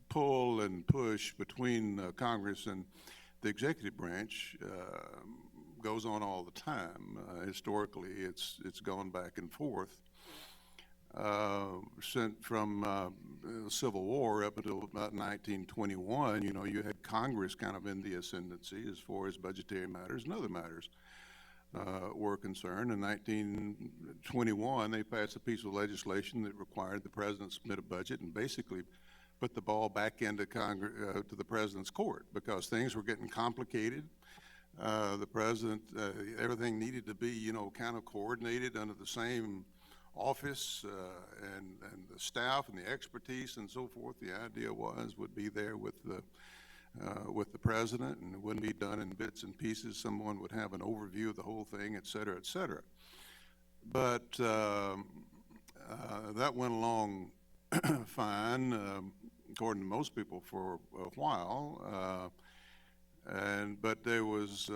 B: pull and push between Congress and the executive branch goes on all the time. Historically, it's gone back and forth. From the Civil War up until about 1921, you had Congress kind of in the ascendancy as far as budgetary matters and other matters were concerned. In 1921, they passed a piece of legislation that required the president to submit a budget and basically put the ball back into Congress, to the president's court, because things were getting complicated. The president, everything needed to be, you know, kind of coordinated under the same office, and the staff and the expertise and so forth. The idea would be there with the president, and it wouldn't be done in bits and pieces. Someone would have an overview of the whole thing, et cetera, et cetera. But that went along fine, according to most people, for a while. But there was,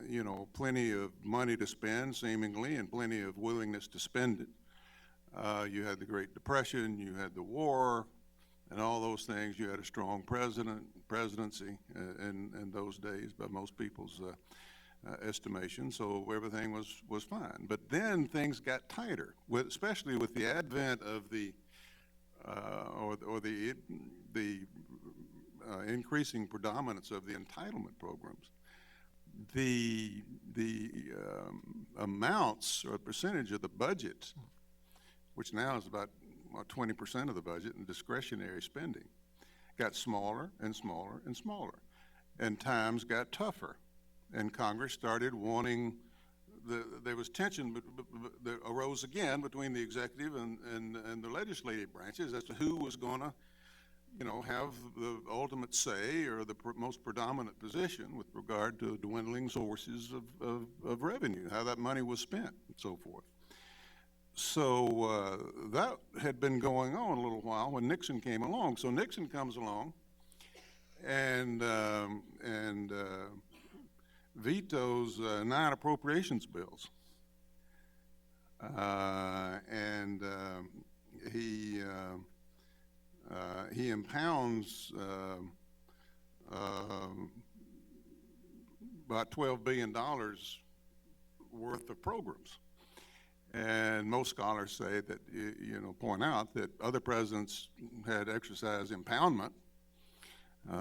B: you know, plenty of money to spend, seemingly, and plenty of willingness to spend it. You had the Great Depression, you had the war, and all those things. You had a strong presidency in those days, by most people's estimation. So everything was fine. But then things got tighter, especially with the advent of the increasing predominance of the entitlement programs. The amounts or percentage of the budget, which now is about 20% of the budget in discretionary spending, got smaller and smaller and smaller, and times got tougher, and Congress started wanting. There was tension that arose again between the executive and the legislative branches as to who was going to, you know, have the ultimate say or the most predominant position with regard to dwindling sources of revenue, how that money was spent, and so forth. So that had been going on a little while when Nixon came along. So Nixon comes along and vetoes 9 appropriations bills, and he impounds about $12 billion worth of programs. And most scholars say that, you know, point out that other presidents had exercised impoundment,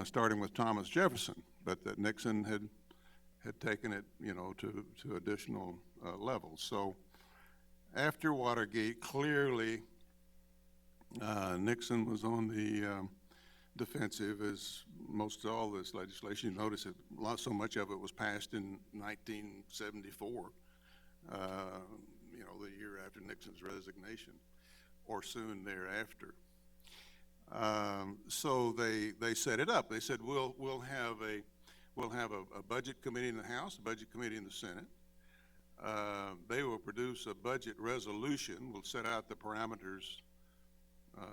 B: starting with Thomas Jefferson, but that Nixon had taken it, you know, to additional levels. So after Watergate, clearly Nixon was on the defensive, as most all this legislation. You notice it, so much of it was passed in 1974, you know, the year after Nixon's resignation, or soon thereafter. So they set it up. They said we'll have a budget committee in the House, a budget committee in the Senate. They will produce a budget resolution. We'll set out the parameters,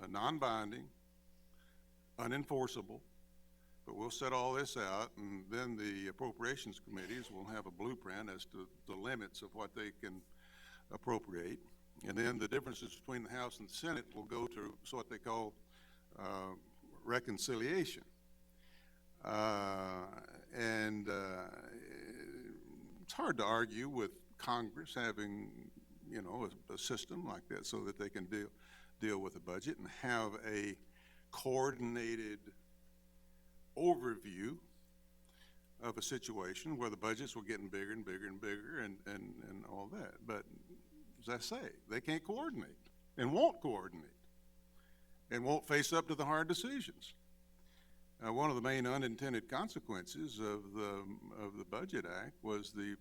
B: non-binding, unenforceable, but we'll set all this out, and then the appropriations committees will have a blueprint as to the limits of what they can appropriate, and then the differences between the House and the Senate will go to what they call reconciliation. It's hard to argue with Congress having, you know, a system like that so that they can deal with the budget and have a coordinated overview of a situation where the budgets were getting bigger and bigger and bigger and all that. But as I say, they can't coordinate and won't coordinate and won't face up to the hard decisions. One of the main unintended consequences of the Budget Act was the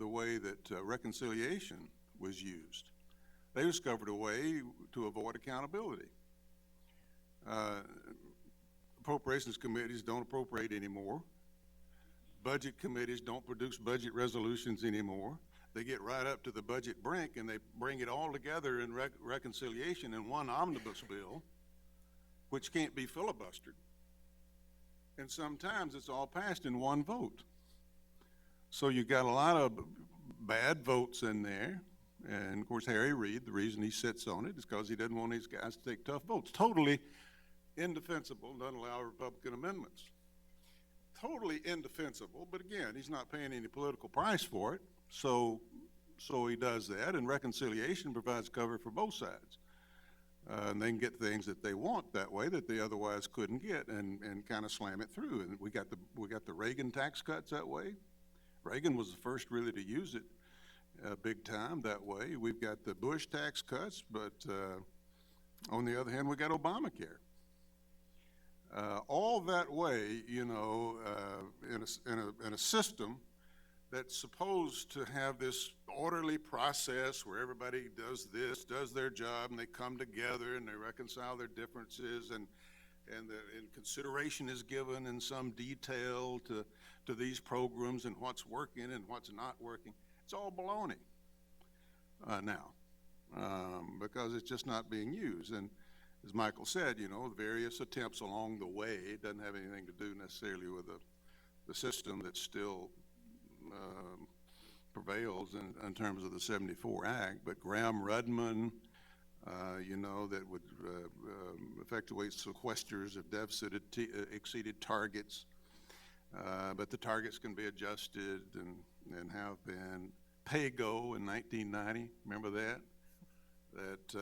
B: way that reconciliation was used. They discovered a way to avoid accountability. Appropriations committees don't appropriate anymore. Budget committees don't produce budget resolutions anymore. They get right up to the budget brink and they bring it all together in reconciliation in one omnibus bill, which can't be filibustered. And sometimes it's all passed in one vote. So you got a lot of bad votes in there. And of course, Harry Reid, the reason he sits on it is because he doesn't want these guys to take tough votes. Totally indefensible, doesn't allow Republican amendments. Totally indefensible, but again, he's not paying any political price for it. So he does that, and reconciliation provides cover for both sides. And they can get things that they want that way that they otherwise couldn't get, and kind of slam it through. And we got the Reagan tax cuts that way. Reagan was the first really to use it big time that way. We've got the Bush tax cuts, but on the other hand, we got Obamacare. all that way, you know, in a system that's supposed to have this orderly process where everybody does this, does their job, and they come together and they reconcile their differences, and consideration is given in some detail to these programs and what's working and what's not working. It's all baloney now, because it's just not being used. And as Michael said, you know, various attempts along the way, it doesn't have anything to do necessarily with the system that still prevails in terms of the 74 Act, but Graham-Rudman, you know, that would effectuate sequesters if deficit exceeded targets, but the targets can be adjusted and have been. PAYGO in 1990, remember that? That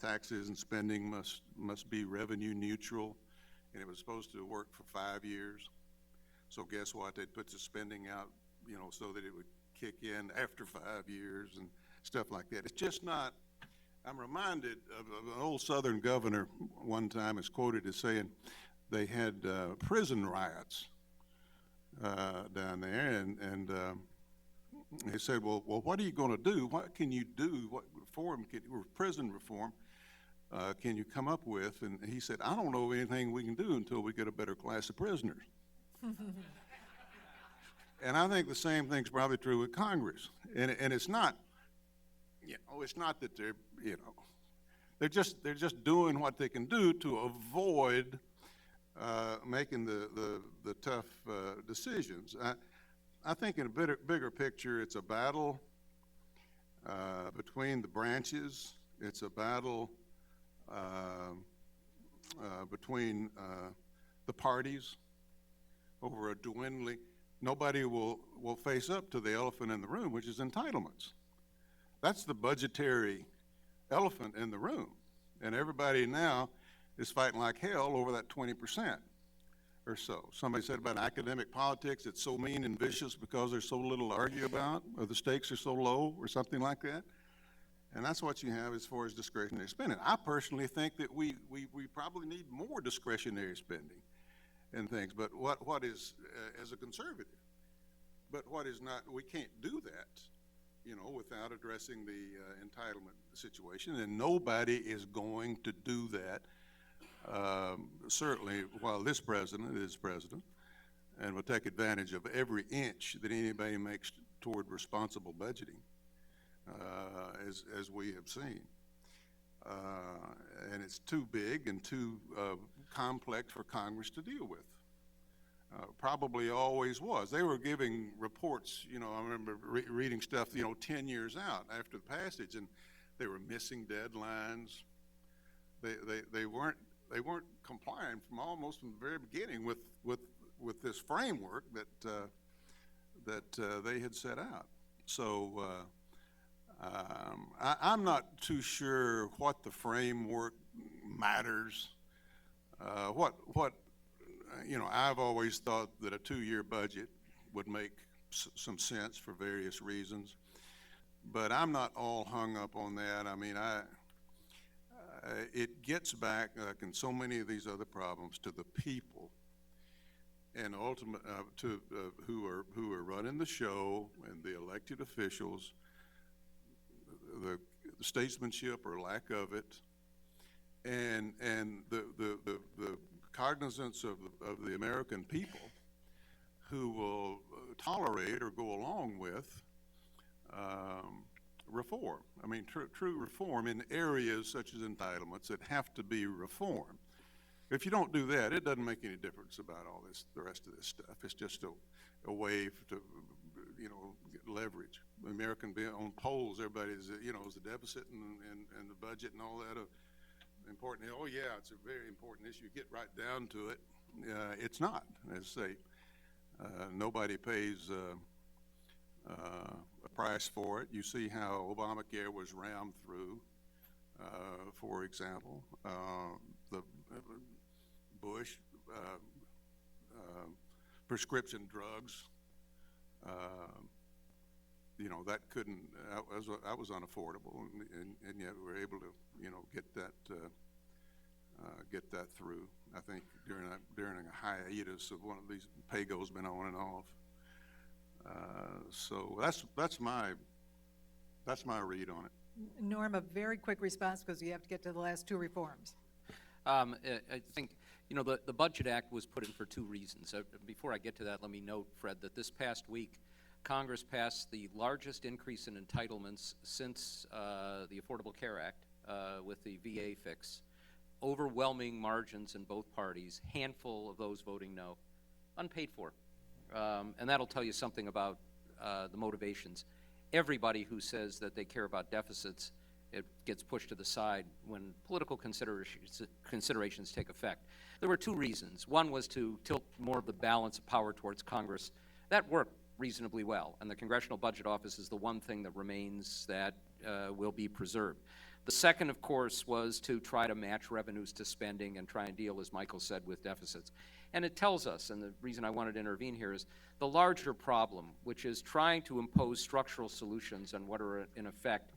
B: taxes and spending must be revenue neutral, and it was supposed to work for 5 years. So guess what? They'd put the spending out, you know, so that it would kick in after 5 years and stuff like that. It's just not. I'm reminded of an old Southern governor one time is quoted as saying they had prison riots down there, and he said, well, what are you going to do? What can you do? What prison reform can you come up with? And he said, I don't know anything we can do until we get a better class of prisoners. And I think the same thing's probably true with Congress. And it's not, you know, it's not that they're, you know, they're just doing what they can do to avoid making the tough decisions. I think in a bigger picture, it's a battle between the branches. It's a battle between the parties over a dwindling. Nobody will face up to the elephant in the room, which is entitlements. That's the budgetary elephant in the room. And everybody now is fighting like hell over that 20% or so. Somebody said about academic politics, it's so mean and vicious because there's so little to argue about, or the stakes are so low, or something like that. And that's what you have as far as discretionary spending. I personally think that we probably need more discretionary spending and things, but what is, as a conservative, but what is not, we can't do that, you know, without addressing the entitlement situation, and nobody is going to do that, certainly while this president is president, and will take advantage of every inch that anybody makes toward responsible budgeting, as we have seen. And it's too big and too complex for Congress to deal with. Probably always was. They were giving reports, you know, I remember reading stuff, you know, 10 years out after the passage, and they were missing deadlines. They weren't complying almost from the very beginning with this framework that they had set out. So I'm not too sure what the framework matters. You know, I've always thought that a 2-year budget would make some sense for various reasons, but I'm not all hung up on that. I mean, it gets back, like in so many of these other problems, to the people, and ultimate who are running the show, and the elected officials, the statesmanship or lack of it, and the cognizance of the American people who will tolerate or go along with reform. I mean, true reform in areas such as entitlements that have to be reformed. If you don't do that, it doesn't make any difference about all this, the rest of this stuff. It's just a way to, you know, get leverage. American on polls, everybody's, you know, is the deficit and the budget and all that important. Oh yeah, it's a very important issue. Get right down to it. It's not. As I say, nobody pays a price for it. You see how Obamacare was rammed through, for example. The Bush prescription drugs, you know, that was unaffordable, and yet we were able to, you know, get that get that through. I think during a hiatus of one of these, pay-go's been on and off. So that's my read on it.
A: Norm, a very quick response because you have to get to the last two reforms.
E: I think, the Budget Act was put in for two reasons. Before I get to that, let me note, Fred, that this past week, Congress passed the largest increase in entitlements since the Affordable Care Act with the VA fix. Overwhelming margins in both parties, handful of those voting no, unpaid for. And that'll tell you something about the motivations. Everybody who says that they care about deficits, it gets pushed to the side when political considerations take effect. There were two reasons. One was to tilt more of the balance of power towards Congress. That worked reasonably well, and the Congressional Budget Office is the one thing that remains that will be preserved. The second, of course, was to try to match revenues to spending and try and deal, as Michael said, with deficits. And it tells us, and the reason I wanted to intervene here is the larger problem, which is trying to impose structural solutions on what are, in effect,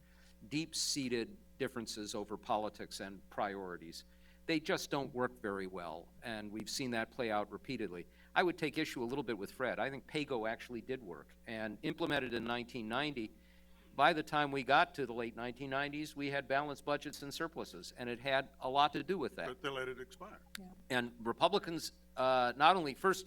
E: deep-seated differences over politics and priorities. They just don't work very well, and we've seen that play out repeatedly. I would take issue a little bit with Fred. I think PAYGO actually did work, and implemented in 1990, by the time we got to the late 1990s, we had balanced budgets and surpluses, and it had a lot to do with that.
B: But they let it expire.
A: Yeah.
E: And Republicans not only first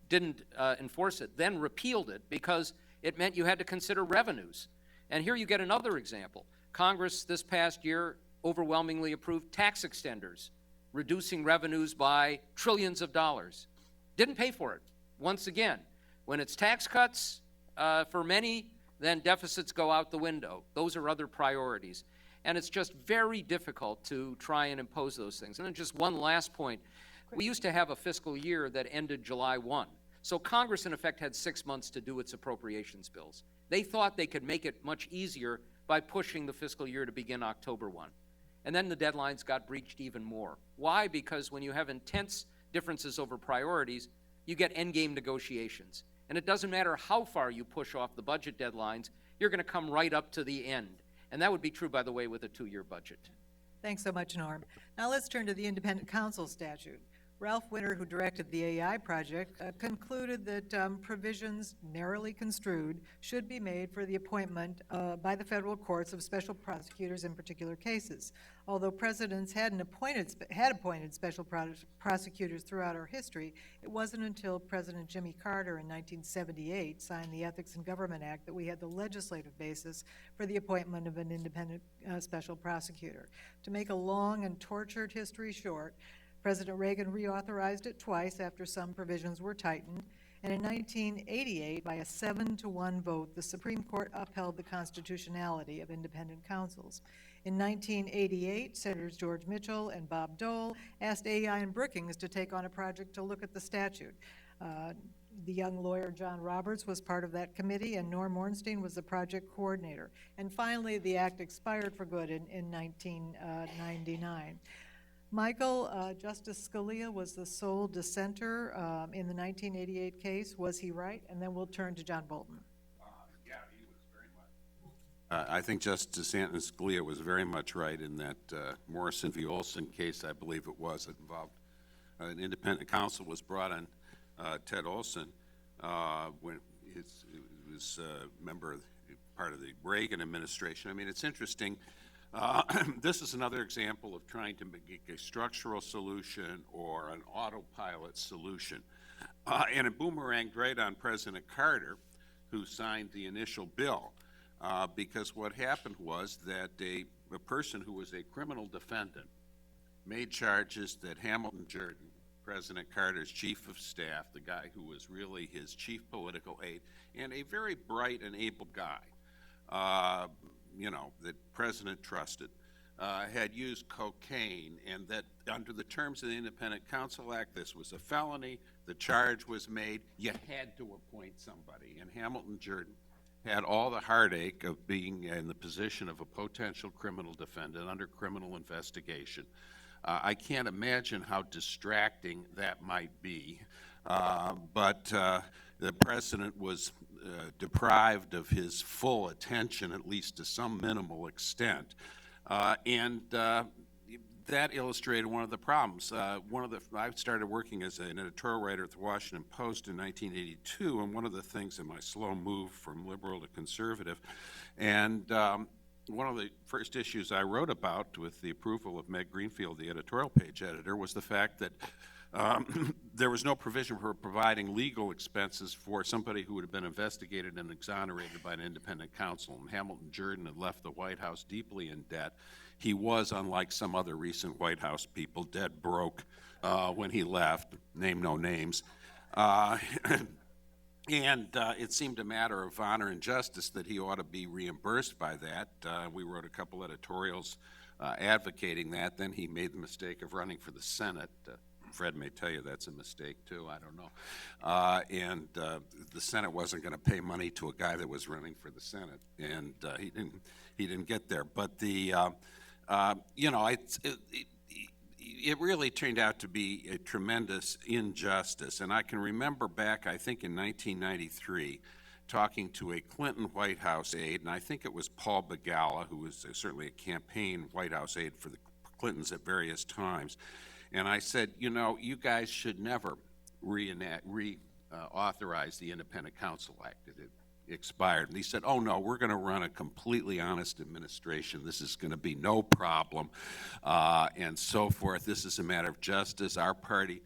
E: didn't enforce it, then repealed it because it meant you had to consider revenues. And here you get another example. Congress this past year overwhelmingly approved tax extenders, reducing revenues by trillions of dollars. Didn't pay for it. Once again, when it's tax cuts for many, then deficits go out the window. Those are other priorities. And it's just very difficult to try and impose those things. And then just one last point. We used to have a fiscal year that ended July 1. So Congress, in effect, had 6 months to do its appropriations bills. They thought they could make it much easier by pushing the fiscal year to begin October 1. And then the deadlines got breached even more. Why? Because when you have intense differences over priorities, you get endgame negotiations. And it doesn't matter how far you push off the budget deadlines, you're going to come right up to the end. And that would be true, by the way, with a 2-year budget.
A: Thanks so much, Norm. Now let's turn to the Independent Counsel statute. Ralph Winter, who directed the AI project, concluded that provisions narrowly construed should be made for the appointment by the federal courts of special prosecutors in particular cases. Although presidents had appointed special prosecutors throughout our history, it wasn't until President Jimmy Carter in 1978 signed the Ethics in Government Act that we had the legislative basis for the appointment of an independent special prosecutor. To make a long and tortured history short, President Reagan reauthorized it twice after some provisions were tightened, and in 1988, by a 7-to-1 vote, the Supreme Court upheld the constitutionality of independent counsels. In 1988, Senators George Mitchell and Bob Dole asked AI and Brookings to take on a project to look at the statute. The young lawyer John Roberts was part of that committee, and Norm Ornstein was the project coordinator. And finally, the act expired for good in 1999. Michael, Justice Scalia was the sole dissenter in the 1988 case. Was he right? And then we'll turn to John Bolton.
C: Yeah, he was very much. I think Justice Antonin Scalia was very much right in that Morrison v. Olson case, I believe it was. It involved an independent counsel was brought on Ted Olson when he was a member of part of the Reagan administration. I mean, it's interesting. This is another example of trying to make a structural solution or an autopilot solution. And it boomeranged right on President Carter, who signed the initial bill, because what happened was that a person who was a criminal defendant made charges that Hamilton Jordan, President Carter's chief of staff, the guy who was really his chief political aide, and a very bright and able guy, that President trusted, had used cocaine, and that under the terms of the Independent Counsel Act, this was a felony, the charge was made, you had to appoint somebody. And Hamilton Jordan had all the heartache of being in the position of a potential criminal defendant under criminal investigation. I can't imagine how distracting that might be, but the president was deprived of his full attention, at least to some minimal extent. And that illustrated one of the problems. I started working as an editorial writer at the Washington Post in 1982, and one of the things in my slow move from liberal to conservative, and one of the first issues I wrote about, with the approval of Meg Greenfield, the editorial page editor, was the fact that there was no provision for providing legal expenses for somebody who would have been investigated and exonerated by an independent counsel. And Hamilton Jordan had left the White House deeply in debt. He was, unlike some other recent White House people, dead broke when he left, name no names. And it seemed a matter of honor and justice that he ought to be reimbursed by that. We wrote a couple editorials advocating that. Then he made the mistake of running for the Senate. Fred may tell you that's a mistake too, I don't know. And the Senate wasn't going to pay money to a guy that was running for the Senate, and he didn't get there. But the it really turned out to be a tremendous injustice. And I can remember back, I think in 1993, talking to a Clinton White House aide, and I think it was Paul Begala, who was certainly a campaign White House aide for the Clintons at various times. And I said, you guys should never authorize the Independent Counsel Act. It expired. And he said, oh no, we're going to run a completely honest administration. This is going to be no problem, and so forth. This is a matter of justice. Our party,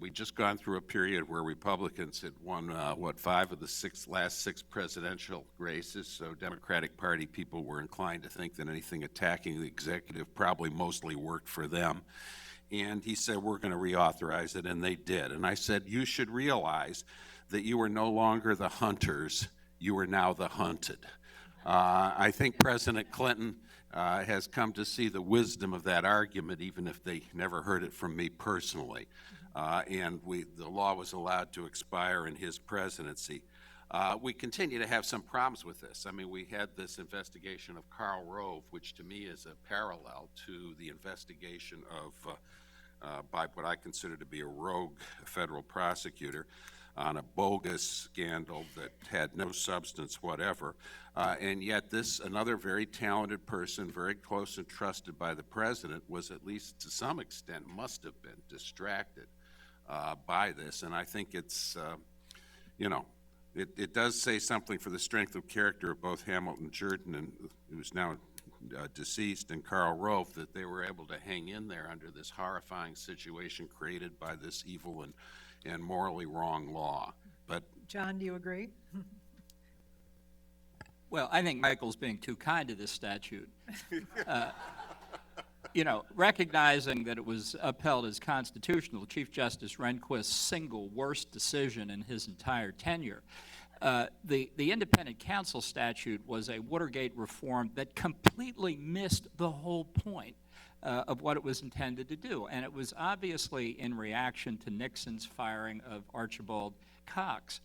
C: we just gone through a period where Republicans had won, 5 of the last six presidential races, so Democratic Party people were inclined to think that anything attacking the executive probably mostly worked for them. And he said, we're going to reauthorize it, and they did. And I said, you should realize that you are no longer the hunters, you are now the hunted. I think President Clinton has come to see the wisdom of that argument, even if they never heard it from me personally. And the law was allowed to expire in his presidency. We continue to have some problems with this. I mean, we had this investigation of Karl Rove, which to me is a parallel to the investigation of, by what I consider to be a rogue federal prosecutor, on a bogus scandal that had no substance whatever. And yet another very talented person, very close and trusted by the president, was at least to some extent must have been distracted by this. And I think it's, it does say something for the strength of character of both Hamilton Jordan, and who's now deceased, and Karl Rove, that they were able to hang in there under this horrifying situation created by this evil and morally wrong law. But
A: John, do you agree?
D: Well, I think Michael's being too kind to this statute. Recognizing that it was upheld as constitutional, Chief Justice Rehnquist's single worst decision in his entire tenure. The independent counsel statute was a Watergate reform that completely missed the whole point of what it was intended to do. And it was obviously in reaction to Nixon's firing of Archibald Cox.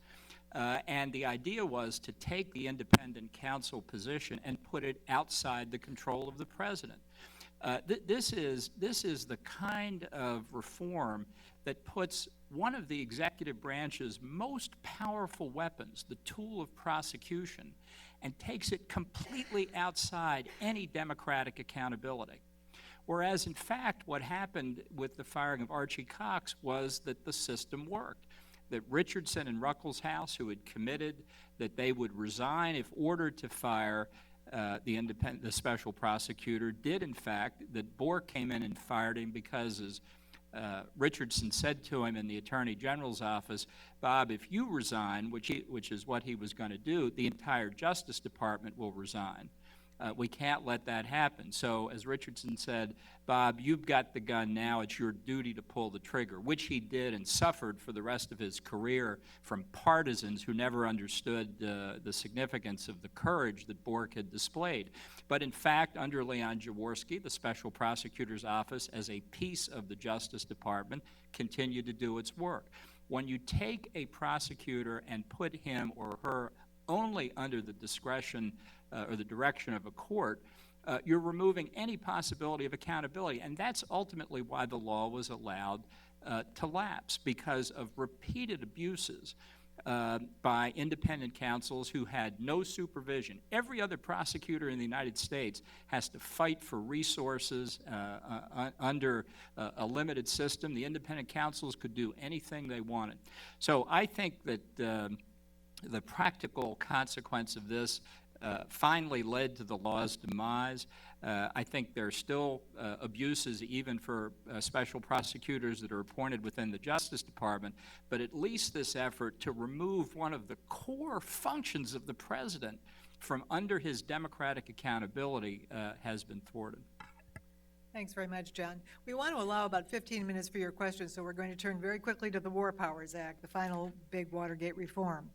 D: And the idea was to take the independent counsel position and put it outside the control of the president. This is the kind of reform that puts one of the executive branch's most powerful weapons, the tool of prosecution, and takes it completely outside any democratic accountability. Whereas, in fact, what happened with the firing of Archie Cox was that the system worked, that Richardson and Ruckelshaus, who had committed that they would resign if ordered to fire the special prosecutor, did in fact, that Bork came in and fired him because, as Richardson said to him in the Attorney General's office, Bob, if you resign, which is what he was going to do, the entire Justice Department will resign. We can't let that happen. So, as Richardson said, Bob, you've got the gun now. It's your duty to pull the trigger, which he did and suffered for the rest of his career from partisans who never understood the significance of the courage that Bork had displayed. But in fact, under Leon Jaworski, the special prosecutor's office, as a piece of the Justice Department, continued to do its work. When you take a prosecutor and put him or her only under the discretion or the direction of a court, you're removing any possibility of accountability. And that's ultimately why the law was allowed to lapse, because of repeated abuses by independent counsels who had no supervision. Every other prosecutor in the United States has to fight for resources under a limited system. The independent counsels could do anything they wanted. So I think that the practical consequence of this finally led to the law's demise. I think there are still abuses even for special prosecutors that are appointed within the Justice Department, but at least this effort to remove one of the core functions of the president from under his democratic accountability has been thwarted.
A: Thanks very much, John. We want to allow about 15 minutes for your questions, so we're going to turn very quickly to the War Powers Act, the final big Watergate reform.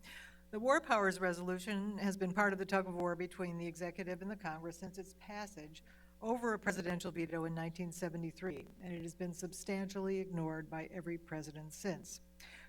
A: The War Powers Resolution has been part of the tug-of-war between the executive and the Congress since its passage over a presidential veto in 1973, and it has been substantially ignored by every president since.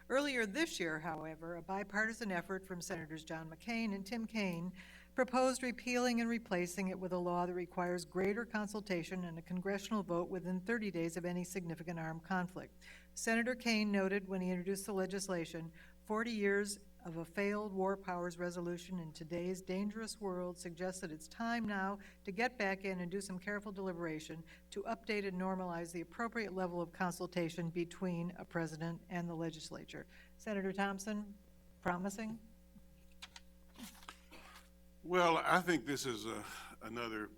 A: Earlier this year, however, a bipartisan effort from Senators John McCain and Tim Kaine proposed repealing and replacing it with a law that requires greater consultation and a congressional vote within 30 days of any significant armed conflict. Senator Kaine noted when he introduced the legislation, 40 years of a failed war powers resolution in today's dangerous world suggests that it's time now to get back in and do some careful deliberation to update and normalize the appropriate level of consultation between a president and the legislature. Senator Thompson, promising?
B: Well, I think this is another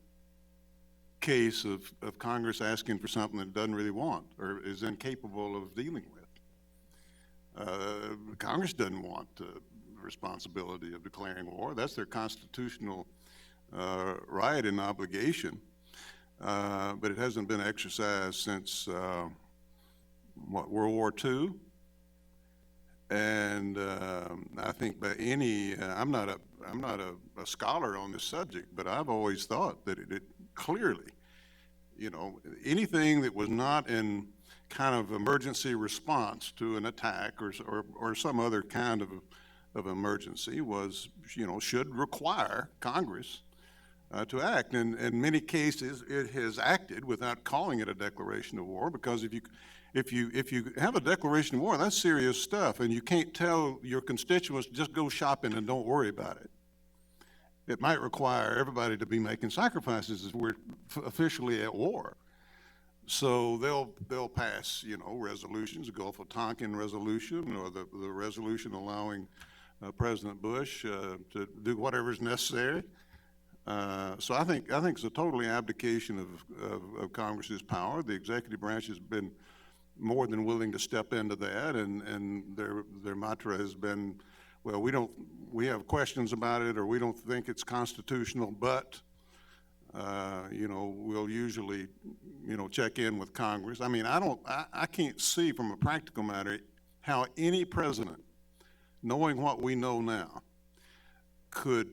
B: case of Congress asking for something it doesn't really want or is incapable of dealing with. Congress doesn't want the responsibility of declaring war. That's their constitutional right and obligation, but it hasn't been exercised since World War II. And I think by any, I'm not a scholar on this subject, but I've always thought that it clearly, anything that was not in kind of emergency response to an attack or some other kind of emergency was, should require Congress to act. And in many cases, it has acted without calling it a declaration of war, because if you have a declaration of war, that's serious stuff, and you can't tell your constituents just go shopping and don't worry about it. It might require everybody to be making sacrifices as we're officially at war. So they'll pass, resolutions, the Gulf of Tonkin resolution, or the resolution allowing President Bush to do whatever's necessary. So I think it's a totally abdication of Congress's power. The executive branch has been more than willing to step into that, and their mantra has been, well, we have questions about it, or we don't think it's constitutional, but we'll usually, check in with Congress. I mean, I can't see from a practical matter how any president, knowing what we know now, could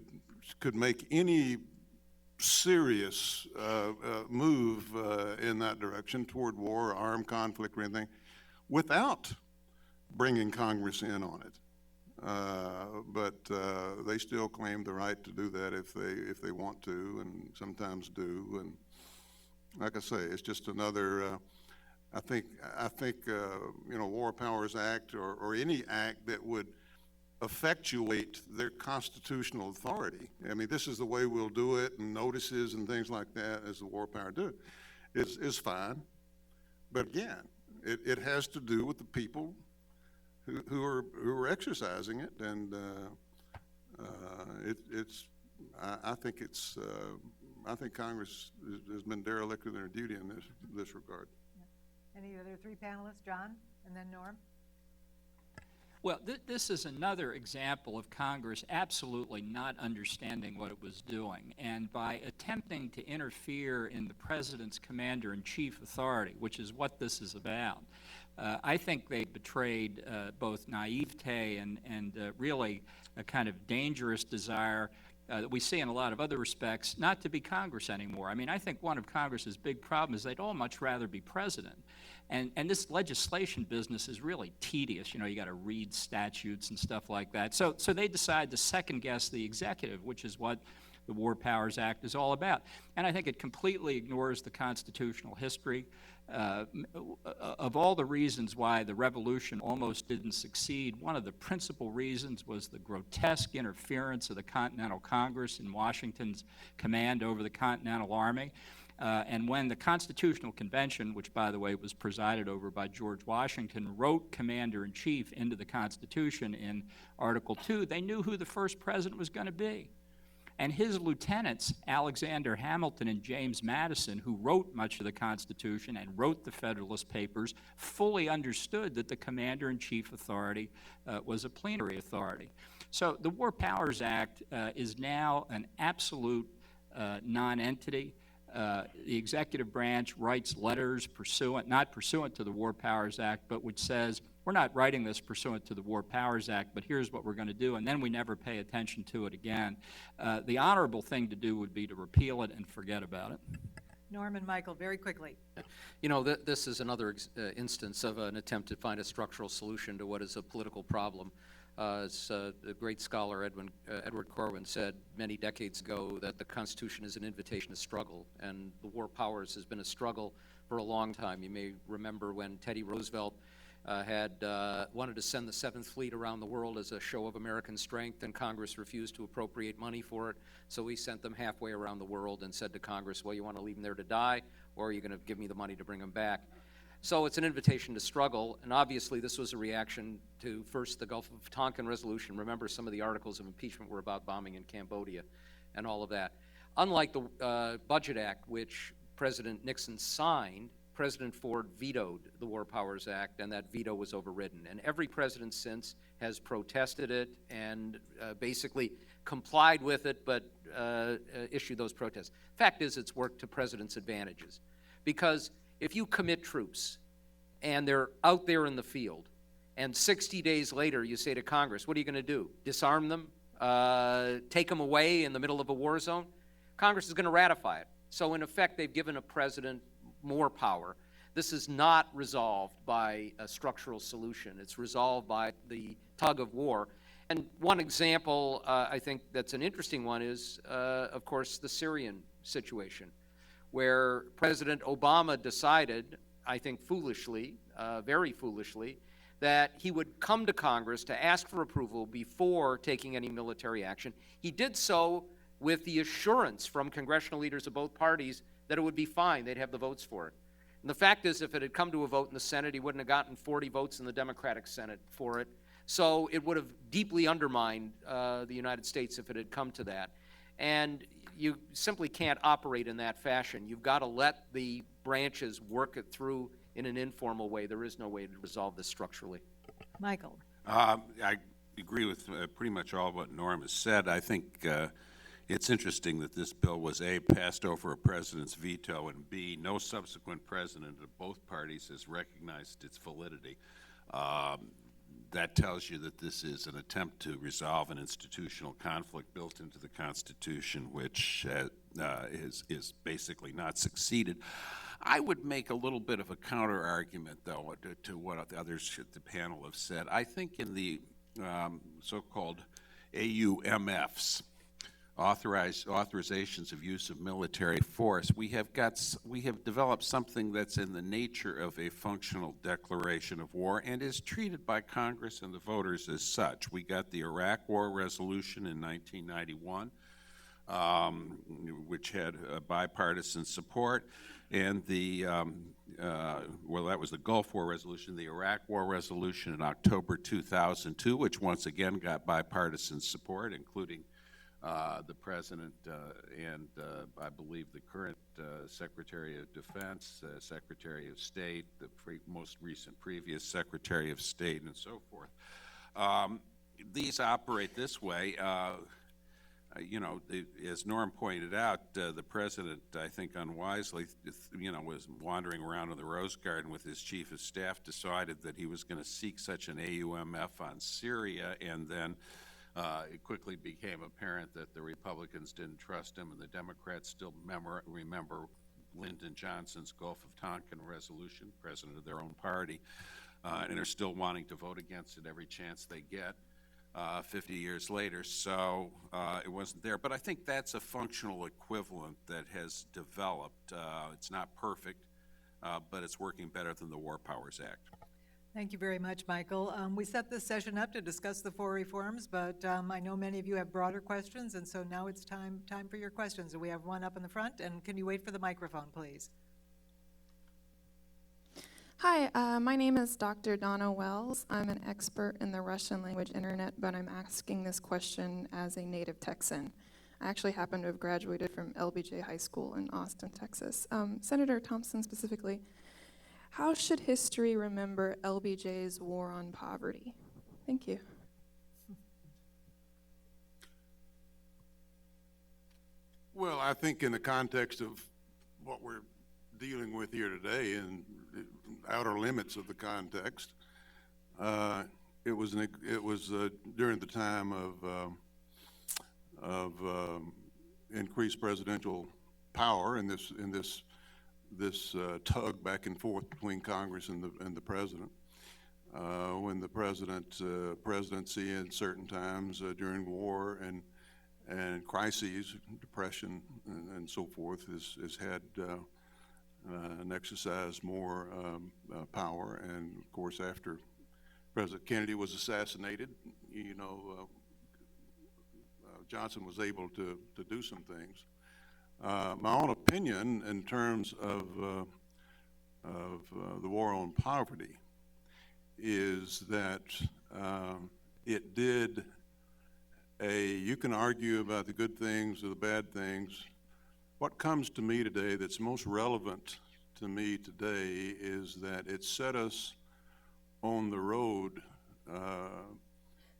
B: make any serious move in that direction toward war, or armed conflict, or anything, without bringing Congress in on it. But they still claim the right to do that if they want to, and sometimes do. And like I say, it's just another. I think War Powers Act or any act that would effectuate their constitutional authority. I mean, this is the way we'll do it, and notices and things like that, as the war power do, is fine. But again, it has to do with the people who are exercising it, and I think Congress has been derelict in their duty in this regard.
A: Any other three panelists? John, and then Norm.
D: Well, this is another example of Congress absolutely not understanding what it was doing. And by attempting to interfere in the president's commander-in-chief authority, which is what this is about, I think they betrayed both naivete and really a kind of dangerous desire that we see in a lot of other respects not to be Congress anymore. I mean, I think one of Congress's big problems is they'd all much rather be president. And this legislation business is really tedious. You got to read statutes and stuff like that. So they decide to second guess the executive, which is what the War Powers Act is all about. And I think it completely ignores the constitutional history. Of all the reasons why the revolution almost didn't succeed, one of the principal reasons was the grotesque interference of the Continental Congress in Washington's command over the Continental Army. And when the Constitutional Convention, which, by the way, was presided over by George Washington, wrote Commander-in-Chief into the Constitution in Article 2, they knew who the first president was going to be. And his lieutenants, Alexander Hamilton and James Madison, who wrote much of the Constitution and wrote the Federalist Papers, fully understood that the Commander-in-Chief authority was a plenary authority. So the War Powers Act is now an absolute non-entity. The executive branch writes letters not pursuant to the War Powers Act, but which says, we're not writing this pursuant to the War Powers Act, but here's what we're going to do, and then we never pay attention to it again. The honorable thing to do would be to repeal it and forget about it.
A: Norman, Michael, very quickly.
E: You know, this is another instance of an attempt to find a structural solution to what is a political problem. As the great scholar Edward Corwin said many decades ago, that the Constitution is an invitation to struggle, and the war powers has been a struggle for a long time. You may remember when Teddy Roosevelt wanted to send the 7th Fleet around the world as a show of American strength, and Congress refused to appropriate money for it, so he sent them halfway around the world and said to Congress, well, you want to leave them there to die, or are you going to give me the money to bring them back? So it's an invitation to struggle, and obviously this was a reaction to first the Gulf of Tonkin resolution. Remember, some of the articles of impeachment were about bombing in Cambodia and all of that. Unlike the Budget Act, which President Nixon signed, President Ford vetoed the War Powers Act, and that veto was overridden. And every president since has protested it and basically complied with it, but issued those protests. Fact is, it's worked to presidents' advantages, because if you commit troops and they're out there in the field, and 60 days later you say to Congress, what are you going to do? Disarm them? Take them away in the middle of a war zone? Congress is going to ratify it. So in effect, they've given a president more power. This is not resolved by a structural solution. It's resolved by the tug of war. And one example, I think that's an interesting one, is, of course, the Syrian situation, where President Obama decided, I think foolishly, very foolishly, that he would come to Congress to ask for approval before taking any military action. He did so with the assurance from congressional leaders of both parties that it would be fine, they'd have the votes for it. And the fact is, if it had come to a vote in the Senate, he wouldn't have gotten 40 votes in the Democratic Senate for it. So it would have deeply undermined the United States if it had come to that. And you simply can't operate in that fashion. You've got to let the branches work it through in an informal way. There is no way to resolve this structurally.
A: Michael.
C: I agree with pretty much all what Norm has said. I think it's interesting that this bill was A, passed over a president's veto, and B, no subsequent president of both parties has recognized its validity. That tells you that this is an attempt to resolve an institutional conflict built into the Constitution, which is basically not succeeded. I would make a little bit of a counter-argument, though, to what the others at the panel have said. I think in the so-called AUMFs, authorizations of use of military force, we have developed something that's in the nature of a functional declaration of war and is treated by Congress and the voters as such. We got the Iraq War resolution in 1991, which had bipartisan support, and the that was the Gulf War resolution, the Iraq War resolution in October 2002, which once again got bipartisan support, including the President and I believe the current Secretary of Defense, Secretary of State, the most recent previous Secretary of State, and so forth. These operate this way. As Norm pointed out, the President, I think unwisely, was wandering around in the Rose Garden with his Chief of Staff, decided that he was going to seek such an AUMF on Syria, and then it quickly became apparent that the Republicans didn't trust him, and the Democrats still remember Lyndon Johnson's Gulf of Tonkin resolution, president of their own party, and are still wanting to vote against it every chance they get 50 years later. So it wasn't there. But I think that's a functional equivalent that has developed. It's not perfect. but it's working better than the War Powers Act.
A: Thank you very much, Michael. We set this session up to discuss the 4 reforms, but I know many of you have broader questions, and so now it's time for your questions. And we have one up in the front, and can you wait for the microphone, please?
F: Hi, my name is Dr. Donna Wells. I'm an expert in the Russian language internet, but I'm asking this question as a native Texan. I actually happen to have graduated from LBJ High School in Austin, Texas. Senator Thompson specifically, how should history remember LBJ's war on poverty? Thank you.
B: Well, I think in the context of what we're dealing with here today and the outer limits of the context, it was during the time of increased presidential power in this tug back and forth between Congress and the president. When the presidency in certain times during war and crises, depression and so forth has had and exercised more power. And of course, after President Kennedy was assassinated, Johnson was able to do some things. My own opinion in terms of the war on poverty is that it did you can argue about the good things or the bad things. What comes to me today that's most relevant to me today is that it set us on the road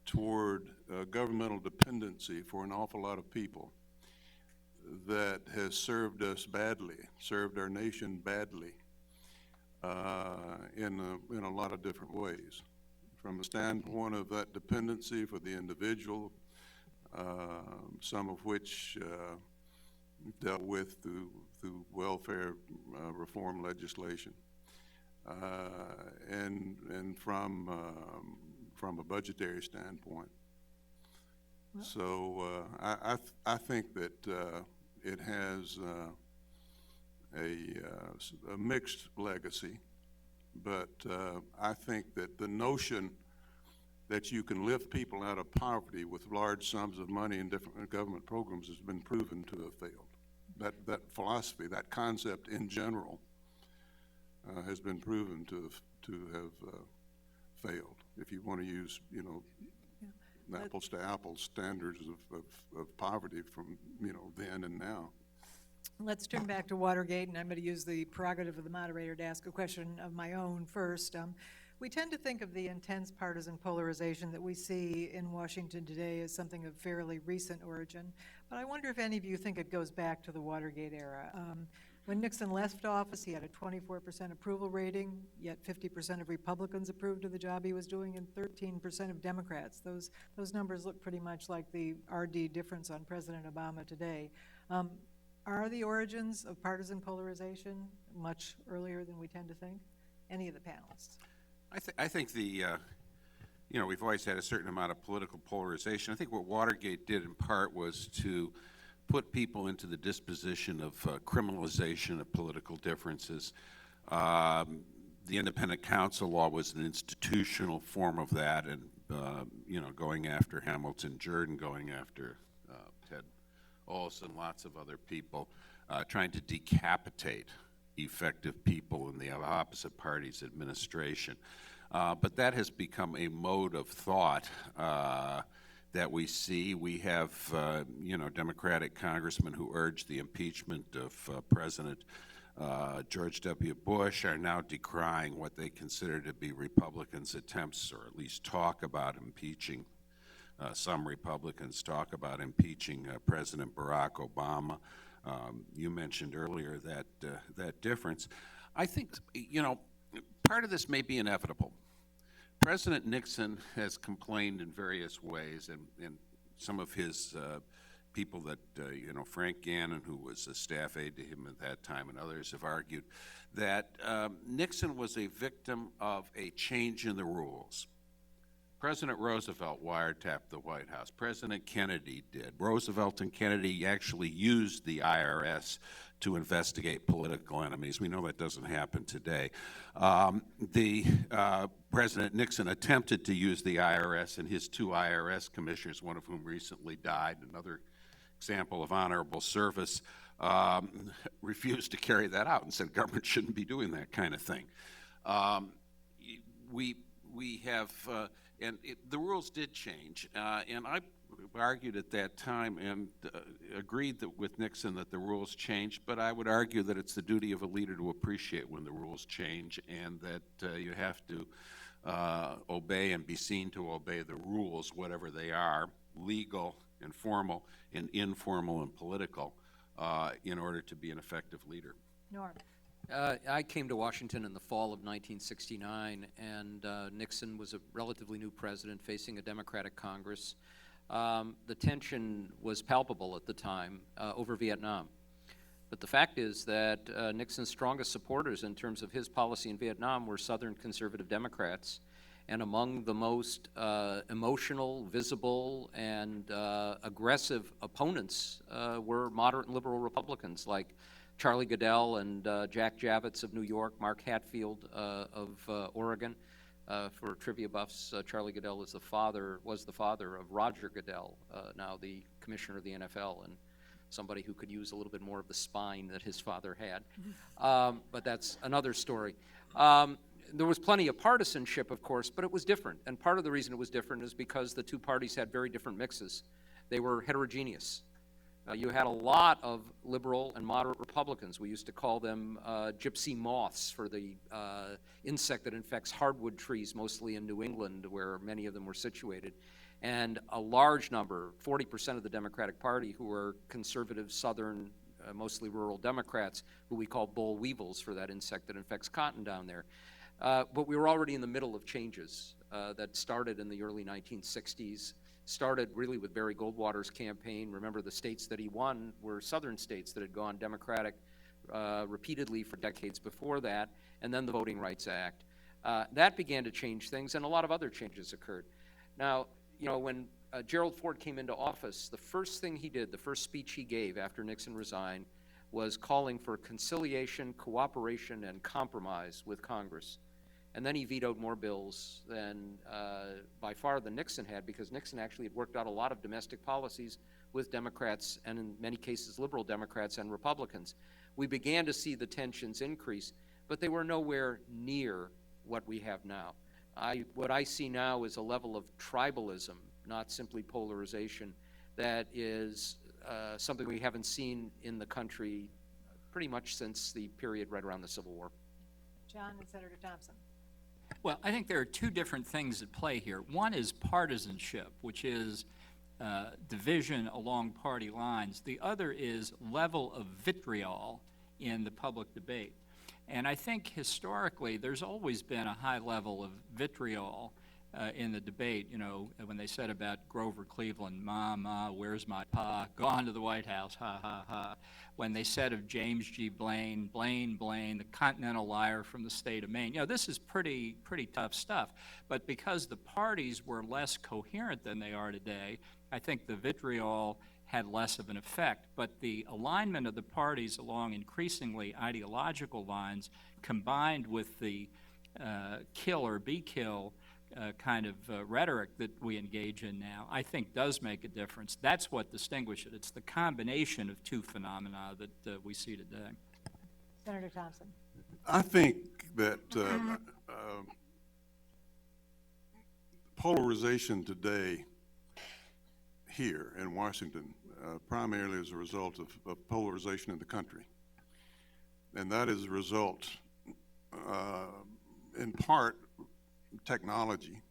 B: toward governmental dependency for an awful lot of people that has served us badly, served our nation badly in a lot of different ways. From the standpoint of that dependency for the individual, some of which dealt with through welfare reform legislation, and from a budgetary standpoint. So I think that it has a mixed legacy, but I think that the notion that you can lift people out of poverty with large sums of money in different government programs has been proven to have failed. That philosophy, that concept in general, has been proven to have failed. If you want to use, apples to apples standards of poverty from, then and now.
A: Let's turn back to Watergate, and I'm going to use the prerogative of the moderator to ask a question of my own first. We tend to think of the intense partisan polarization that we see in Washington today as something of fairly recent origin, but I wonder if any of you think it goes back to the Watergate era. When Nixon left office, he had a 24% approval rating, yet 50% of Republicans approved of the job he was doing, and 13% of Democrats. Those numbers look pretty much like the RD difference on President Obama today. Are the origins of partisan polarization much earlier than we tend to think? Any of the panelists?
C: I think we've always had a certain amount of political polarization. I think what Watergate did in part was to put people into the disposition of criminalization of political differences. The independent counsel law was an institutional form of that, and going after Hamilton Jordan, going after Ted Olson, lots of other people, trying to decapitate effective people in the opposite party's administration. But that has become a mode of thought that we see. We have, Democratic congressmen who urged the impeachment of President George W. Bush are now decrying what they consider to be Republicans' attempts, or at least talk about impeaching. Some Republicans talk about impeaching President Barack Obama. You mentioned earlier that difference. I think, part of this may be inevitable. President Nixon has complained in various ways, and some of his people that, Frank Gannon, who was a staff aide to him at that time, and others have argued that Nixon was a victim of a change in the rules. President Roosevelt wiretapped the White House. President Kennedy did. Roosevelt and Kennedy actually used the IRS to investigate political enemies. We know that doesn't happen today. President Nixon attempted to use the IRS, and his 2 IRS commissioners, one of whom recently died, another example of honorable service, refused to carry that out and said government shouldn't be doing that kind of thing. We have, the rules did change, and I argued at that time and agreed with Nixon that the rules changed, but I would argue that it's the duty of a leader to appreciate when the rules change, and that you have to obey and be seen to obey the rules, whatever they are, legal and formal and informal and political, in order to be an effective leader.
A: Norm.
E: I came to Washington in the fall of 1969, and Nixon was a relatively new president facing a Democratic Congress. The tension was palpable at the time over Vietnam. But the fact is that Nixon's strongest supporters in terms of his policy in Vietnam were Southern conservative Democrats, and among the most emotional, visible, and aggressive opponents were moderate and liberal Republicans like Charlie Goodell and Jack Javits of New York, Mark Hatfield of Oregon. For trivia buffs, Charlie Goodell was the father of Roger Goodell, now the commissioner of the NFL, and somebody who could use a little bit more of the spine that his father had. But that's another story. There was plenty of partisanship, of course, but it was different. And part of the reason it was different is because the 2 parties had very different mixes. They were heterogeneous. You had a lot of liberal and moderate Republicans. We used to call them gypsy moths for the insect that infects hardwood trees, mostly in New England, where many of them were situated. And a large number, 40% of the Democratic Party, who were conservative, southern, mostly rural Democrats, who we call boll weevils for that insect that infects cotton down there. But we were already in the middle of changes that started in the early 1960s. Started really with Barry Goldwater's campaign. Remember, the states that he won were southern states that had gone Democratic repeatedly for decades before that, and then the Voting Rights Act. That began to change things, and a lot of other changes occurred. Now, when Gerald Ford came into office, the first thing he did, the first speech he gave after Nixon resigned, was calling for conciliation, cooperation, and compromise with Congress. And then he vetoed more bills than by far than Nixon had, because Nixon actually had worked out a lot of domestic policies with Democrats, and in many cases liberal Democrats and Republicans. We began to see the tensions increase, but they were nowhere near what we have now. What I see now is a level of tribalism, not simply polarization, that is something we haven't seen in the country pretty much since the period right around the Civil War.
A: John and Senator Thompson.
D: Well, I think there are 2 different things at play here. One is partisanship, which is division along party lines. The other is level of vitriol in the public debate. And I think historically there's always been a high level of vitriol in the debate. When they said about Grover Cleveland, Ma, where's my pa? Gone to the White House, ha, ha, ha. When they said of James G. Blaine, the continental liar from the state of Maine. This is pretty tough stuff. But because the parties were less coherent than they are today, I think the vitriol had less of an effect. But the alignment of the parties along increasingly ideological lines, combined with the kill or be kill kind of rhetoric that we engage in now, I think does make a difference. That's what distinguishes it. It's the combination of 2 phenomena that we see today.
A: Senator Thompson.
B: I think that polarization today here in Washington primarily is a result of polarization in the country. And that is a result, in part, technology.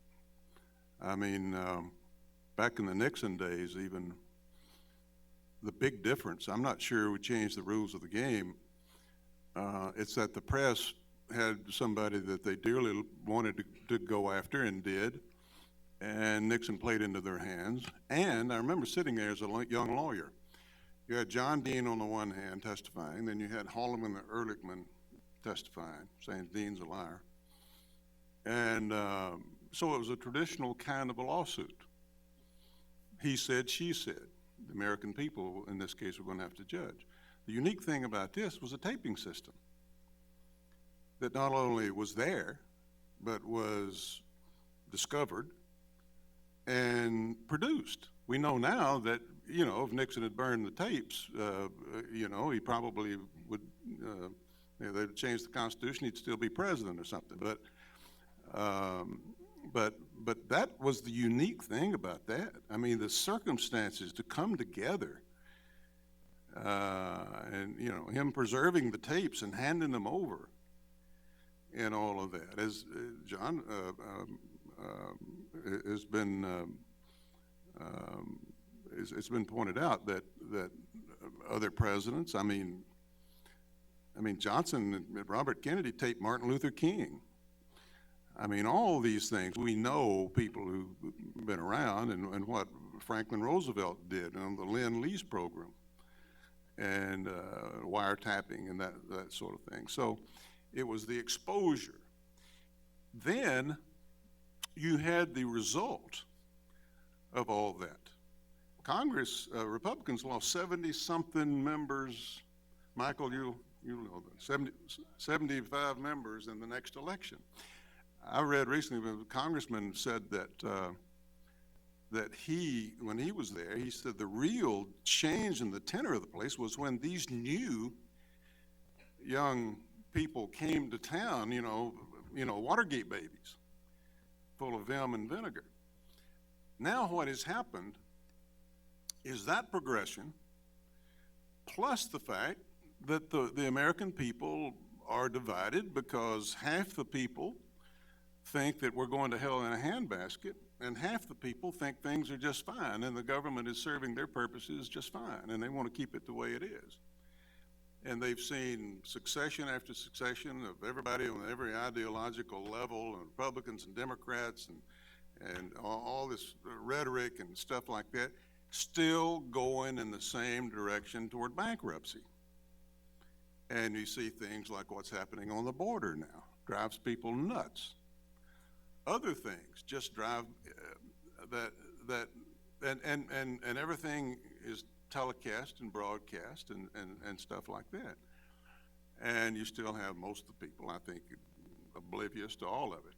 B: I mean, back in the Nixon days, even the big difference, I'm not sure we changed the rules of the game. It's that the press had somebody that they dearly wanted to go after and did, and Nixon played into their hands. And I remember sitting there as a young lawyer. You had John Dean on the one hand testifying, then you had Haldeman and Ehrlichman testifying, saying Dean's a liar. And So it was a traditional kind of a lawsuit. He said, she said. The American people, in this case, were going to have to judge. The unique thing about this was a taping system that not only was there, but was discovered and produced. We know now that, you know, if Nixon had burned the tapes, you know, he probably would, you know, they'd change the Constitution, he'd still be president or something. But that was the unique thing about that. I mean, the circumstances to come together, and, you know, him preserving the tapes and handing them over and all of that. As John has been, it's been pointed out that other presidents, I mean Johnson and Robert Kennedy taped Martin Luther King. I mean, all these things, we know people who've been around, and what Franklin Roosevelt did on the Lend-Lease program, and wiretapping and that sort of thing. So it was the exposure. Then you had the result of all that. Congress, Republicans lost 70-something members. Michael, you know that, 75 members in the next election. I read recently, a congressman said that he, when he was there, he said the real change in the tenor of the place was when these new young people came to town, you know, Watergate babies, full of vim and vinegar. Now what has happened is that progression, plus the fact that the American people are divided because half the people think that we're going to hell in a handbasket, and half the people think things are just fine, and the government is serving their purposes just fine, and they want to keep it the way it is. And they've seen succession after succession of everybody on every ideological level, and Republicans and Democrats, and all this rhetoric and stuff like that, still going in the same direction toward bankruptcy. And you see things like what's happening on the border now, drives people nuts. Other things just drive and everything is telecast and broadcast and stuff like that. And you still have most of the people, I think, oblivious to all of it.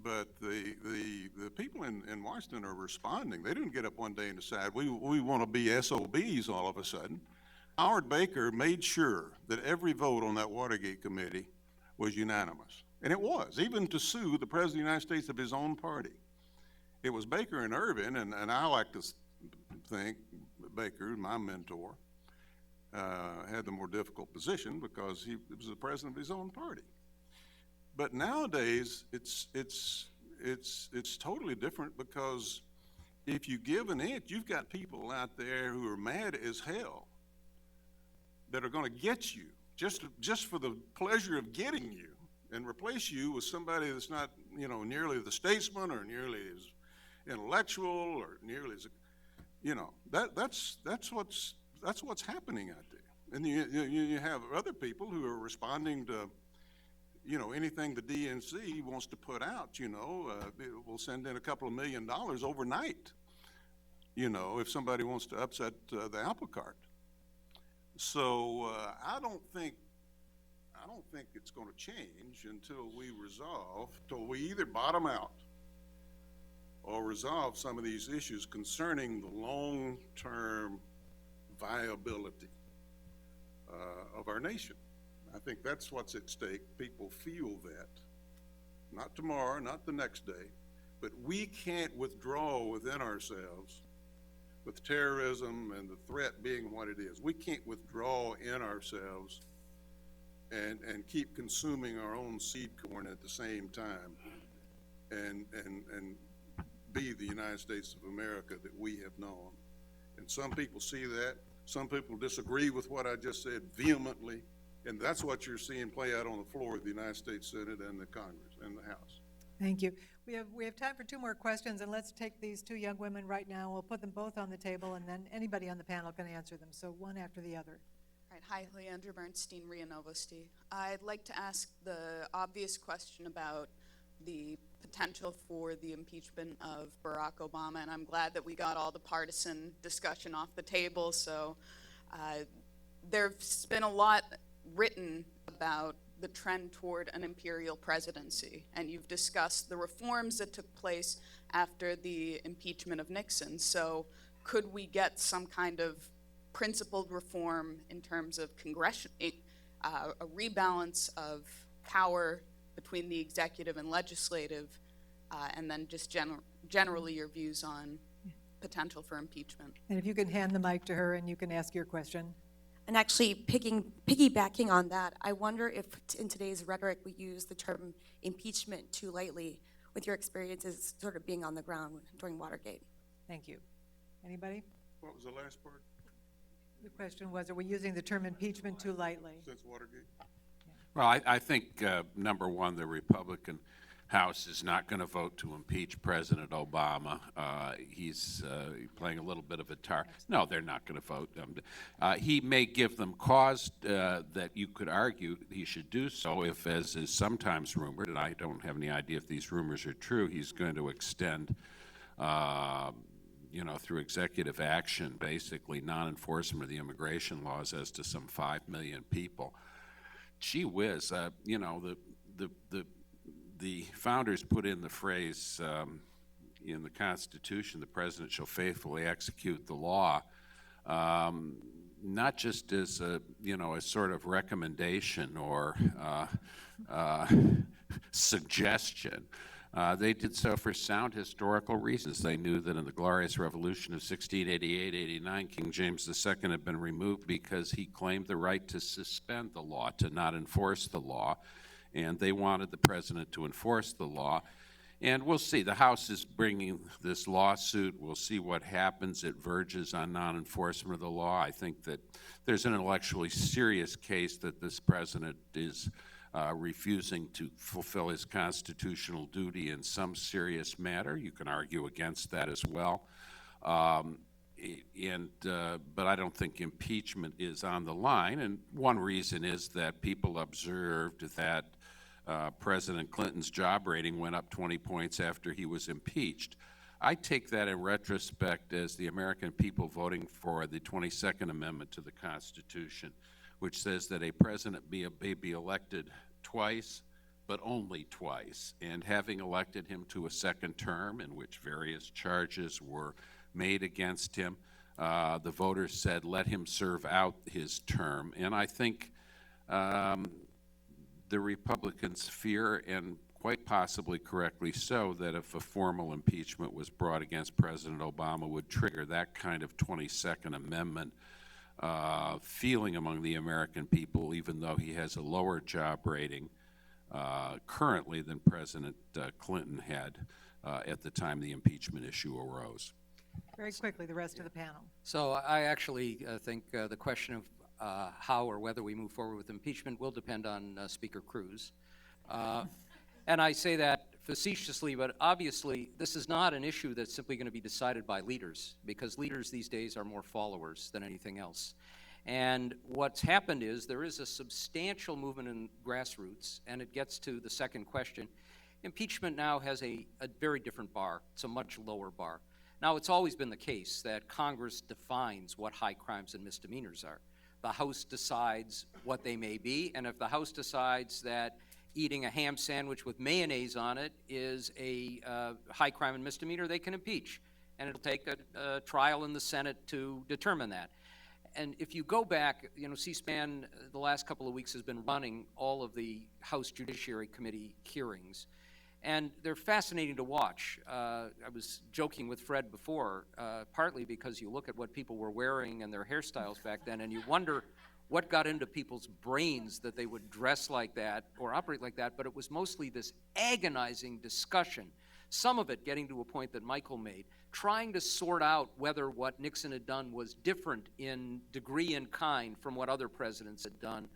B: But the people in Washington are responding. They didn't get up one day and decide, we want to be SOBs all of a sudden. Howard Baker made sure that every vote on that Watergate Committee was unanimous. And it was, even to sue the President of the United States of his own party. It was Baker and Ervin, and I like to think Baker, my mentor, had the more difficult position because he was the president of his own party. But nowadays, it's totally different, because if you give an inch, you've got people out there who are mad as hell that are going to get you just for the pleasure of getting you, and replace you with somebody that's not, you know, nearly the statesman or nearly as intellectual or nearly as, you know, that's what's happening out there. And you have other people who are responding to, you know, anything the DNC wants to put out. You know, we'll send in a couple of $1 million overnight, you know, if somebody wants to upset the apple cart. So I don't think it's going to change until we either bottom out or resolve some of these issues concerning the long-term viability of our nation. I think that's what's at stake. People feel that. Not tomorrow, not the next day, but we can't withdraw within ourselves with terrorism and the threat being what it is. We can't withdraw in ourselves and keep consuming our own seed corn at the same time and be the United States of America that we have known. And some people see that. Some people disagree with what I just said vehemently, and that's what you're seeing play out on the floor of the United States Senate and the Congress and the House.
A: Thank you. We have time for 2 more questions, and let's take these 2 young women right now. We'll put them both on the table, and then anybody on the panel can answer them. So one after the other.
G: All right. Hi, Leandra Bernstein, RIA Novosti. I'd like to ask the obvious question about the potential for the impeachment of Barack Obama, and I'm glad that we got all the partisan discussion off the table. So there's been a lot written about the trend toward an imperial presidency, and you've discussed the reforms that took place after the impeachment of Nixon. So could we get some kind of principled reform in terms of a rebalance of power between the executive and legislative, and then just generally your views on potential for impeachment?
A: And if you can hand the mic to her and you can ask your question.
H: And actually, piggybacking on that, I wonder if in today's rhetoric we use the term impeachment too lightly, with your experiences sort of being on the ground during Watergate.
A: Thank you. Anybody?
B: What was the last part?
A: The question was, are we using the term impeachment too lightly?
B: Since Watergate?
C: Well, I think, number one, the Republican House is not going to vote to impeach President Obama. He's playing a little bit of a tar. No, they're not going to vote. He may give them cause that you could argue he should do so if, as is sometimes rumored, and I don't have any idea if these rumors are true, he's going to extend through executive action, basically non-enforcement of the immigration laws as to some 5 million people. Gee whiz, the founders put in the phrase in the Constitution, the president shall faithfully execute the law, not just as a sort of recommendation or suggestion. They did so for sound historical reasons. They knew that in the Glorious Revolution of 1688-89, King James II had been removed because he claimed the right to suspend the law, to not enforce the law, and they wanted the president to enforce the law. And we'll see. The House is bringing this lawsuit. We'll see what happens. It verges on non-enforcement of the law. I think that there's an intellectually serious case that this president is refusing to fulfill his constitutional duty in some serious matter. You can argue against that as well. But I don't think impeachment is on the line. And one reason is that people observed that President Clinton's job rating went up 20 points after he was impeached. I take that in retrospect as the American people voting for the 22nd Amendment to the Constitution, which says that a president may be elected twice, but only twice. And having elected him to a second term in which various charges were made against him, the voters said, let him serve out his term. And I think the Republicans fear, and quite possibly correctly so, that if a formal impeachment was brought against President Obama would trigger that kind of 22nd Amendment feeling among the American people, even though he has a lower job rating currently than President Clinton had at the time the impeachment issue arose.
A: Very quickly, the rest of the panel.
E: So I actually think the question of how or whether we move forward with impeachment will depend on Speaker Cruz. And I say that facetiously, but obviously this is not an issue that's simply going to be decided by leaders, because leaders these days are more followers than anything else. And what's happened is there is a substantial movement in grassroots, and it gets to the second question. Impeachment now has a very different bar. It's a much lower bar. Now, it's always been the case that Congress defines what high crimes and misdemeanors are. The House decides what they may be, and if the House decides that eating a ham sandwich with mayonnaise on it is a high crime and misdemeanor, they can impeach. And it'll take a trial in the Senate to determine that. And if you go back, C-SPAN the last couple of weeks has been running all of the House Judiciary Committee hearings. And they're fascinating to watch. I was joking with Fred before, partly because you look at what people were wearing and their hairstyles back then, and you wonder what got into people's brains that they would dress like that or operate like that, but it was mostly this agonizing discussion, some of it getting to a point that Michael made, trying to sort out whether what Nixon had done was different in degree and kind from what other presidents had done,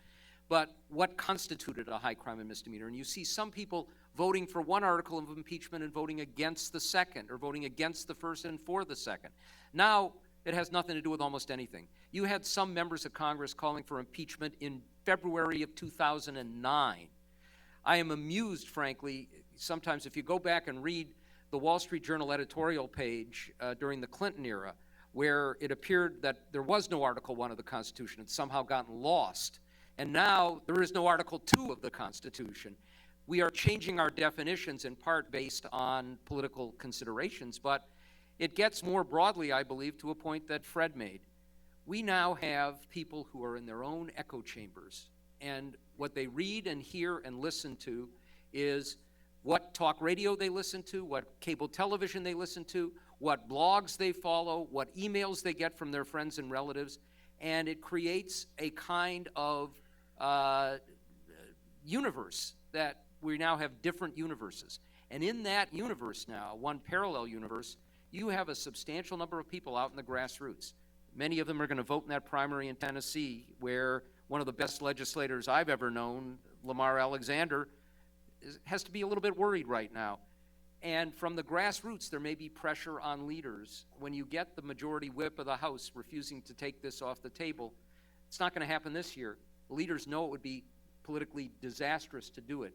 E: but what constituted a high crime and misdemeanor. And you see some people voting for one article of impeachment and voting against the second, or voting against the first and for the second. Now, it has nothing to do with almost anything. You had some members of Congress calling for impeachment in February of 2009. I am amused, frankly, sometimes if you go back and read the Wall Street Journal editorial page during the Clinton era, where it appeared that there was no Article 1 of the Constitution, it's somehow gotten lost, and now there is no Article 2 of the Constitution. We are changing our definitions in part based on political considerations, but it gets more broadly, I believe, to a point that Fred made. We now have people who are in their own echo chambers, and what they read and hear and listen to is what talk radio they listen to, what cable television they listen to, what blogs they follow, what emails they get from their friends and relatives, and it creates a kind of universe that we now have different universes. And in that universe now, one parallel universe, you have a substantial number of people out in the grassroots. Many of them are going to vote in that primary in Tennessee, where one of the best legislators I've ever known, Lamar Alexander, has to be a little bit worried right now. And from the grassroots, there may be pressure on leaders. When you get the majority whip of the House refusing to take this off the table, it's not going to happen this year. The leaders know it would be politically disastrous to do it.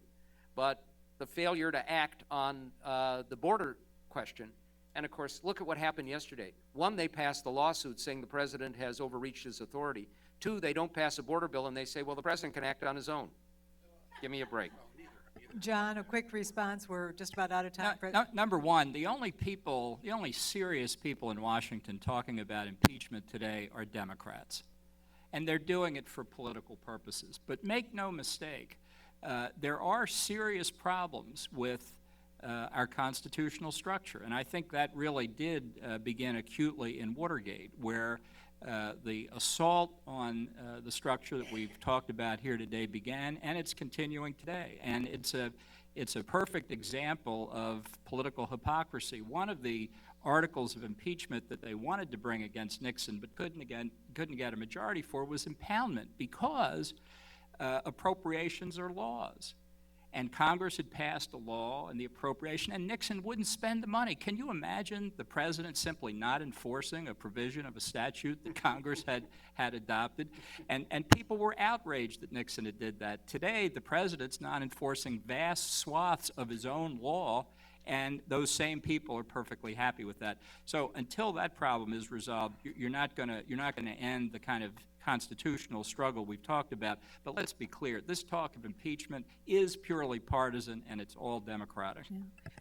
E: But the failure to act on the border question, and of course, look at what happened yesterday. One, they passed the lawsuit saying the president has overreached his authority. Two, they don't pass a border bill and they say, well, the president can act on his own. Give me a break.
A: John, a quick response. We're just about out of time.
D: Number one, the only serious people in Washington talking about impeachment today are Democrats. And they're doing it for political purposes. But make no mistake, there are serious problems with our constitutional structure. And I think that really did begin acutely in Watergate, where the assault on the structure that we've talked about here today began, and it's continuing today. And it's a perfect example of political hypocrisy. One of the articles of impeachment that they wanted to bring against Nixon but couldn't get a majority for was impoundment, because appropriations are laws. And Congress had passed a law and the appropriation, and Nixon wouldn't spend the money. Can you imagine the president simply not enforcing a provision of a statute that Congress had adopted? And people were outraged that Nixon had did that. Today, the president's not enforcing vast swaths of his own law, and those same people are perfectly happy with that. So until that problem is resolved, you're not going to end the kind of constitutional struggle we've talked about. But let's be clear, this talk of impeachment is purely partisan, and it's all Democratic.
A: Yeah.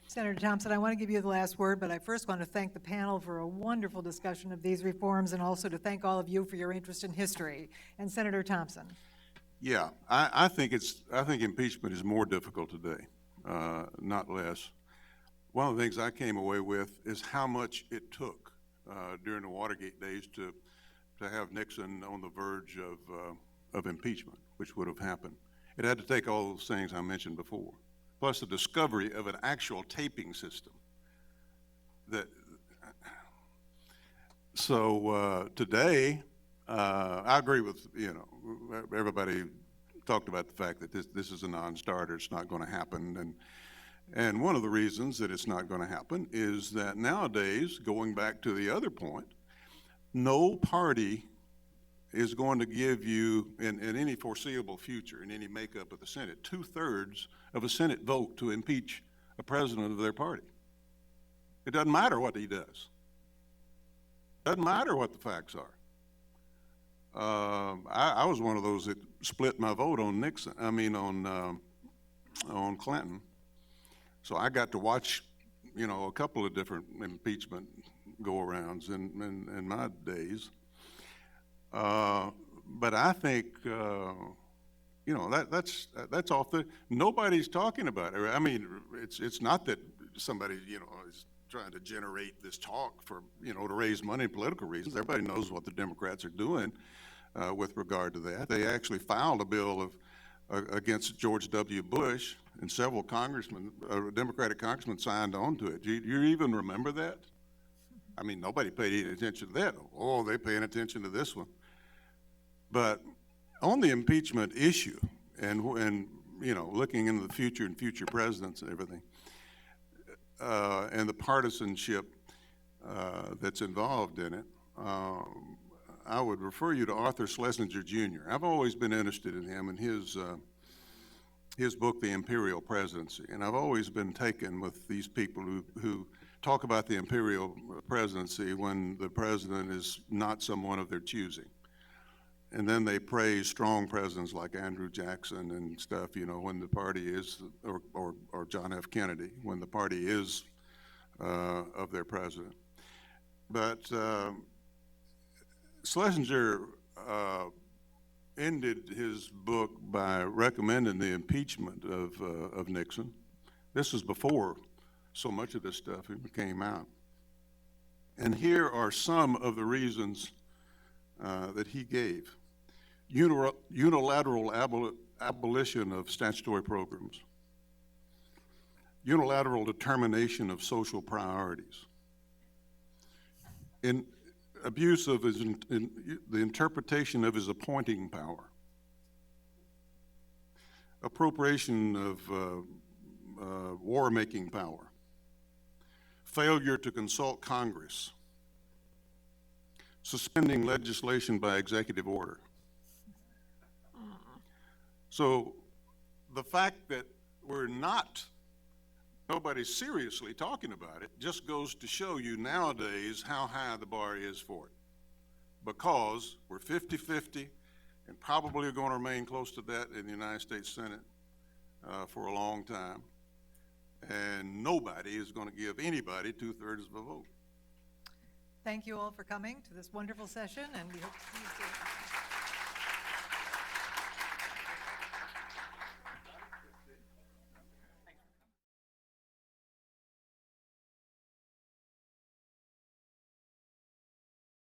A: Senator Thompson, I want to give you the last word, but I first want to thank the panel for a wonderful discussion of these reforms, and also to thank all of you for your interest in history. And Senator Thompson.
B: Yeah, I think impeachment is more difficult today, not less. One of the things I came away with is how much it took during the Watergate days to have Nixon on the verge of impeachment, which would have happened. It had to take all those things I mentioned before, plus the discovery of an actual taping system. Today, I agree with, everybody talked about the fact that this is a non-starter. It's not going to happen. And one of the reasons that it's not going to happen is that nowadays, going back to the other point, no party is going to give you, in any foreseeable future, in any makeup of the Senate, 2/3 of a Senate vote to impeach a president of their party. It doesn't matter what he does. Doesn't matter what the facts are. I was one of those that split my vote on on Clinton. So I got to watch, a couple of different impeachment go-arounds in my days. But I think, that's off the, nobody's talking about it. I mean, it's not that somebody, is trying to generate this talk for, to raise money for political reasons. Everybody knows what the Democrats are doing with regard to that. They actually filed a bill against George W. Bush, and several Democratic congressmen signed on to it. Do you even remember that? I mean, nobody paid any attention to that. Oh, they're paying attention to this one. But on the impeachment issue, and looking into the future and future presidents and everything, and the partisanship that's involved in it, I would refer you to Arthur Schlesinger Jr. I've always been interested in him and his book, The Imperial Presidency. And I've always been taken with these people who talk about the imperial presidency when the president is not someone of their choosing. And then they praise strong presidents like Andrew Jackson and stuff, you know, when the party is, or John F. Kennedy, when the party is of their president. But Schlesinger ended his book by recommending the impeachment of Nixon. This was before so much of this stuff came out. And here are some of the reasons that he gave. Unilateral abolition of statutory programs. Unilateral determination of social priorities. In abuse of the interpretation of his appointing power. Appropriation of war-making power. Failure to consult Congress. Suspending legislation by executive order. So the fact that nobody's seriously talking about it just goes to show you nowadays how high the bar is for it. Because we're 50-50 and probably are going to remain close to that in the United States Senate for a long time. And nobody is going to give anybody 2/3 of a vote.
A: Thank you all for coming to this wonderful session, and we hope to see you soon.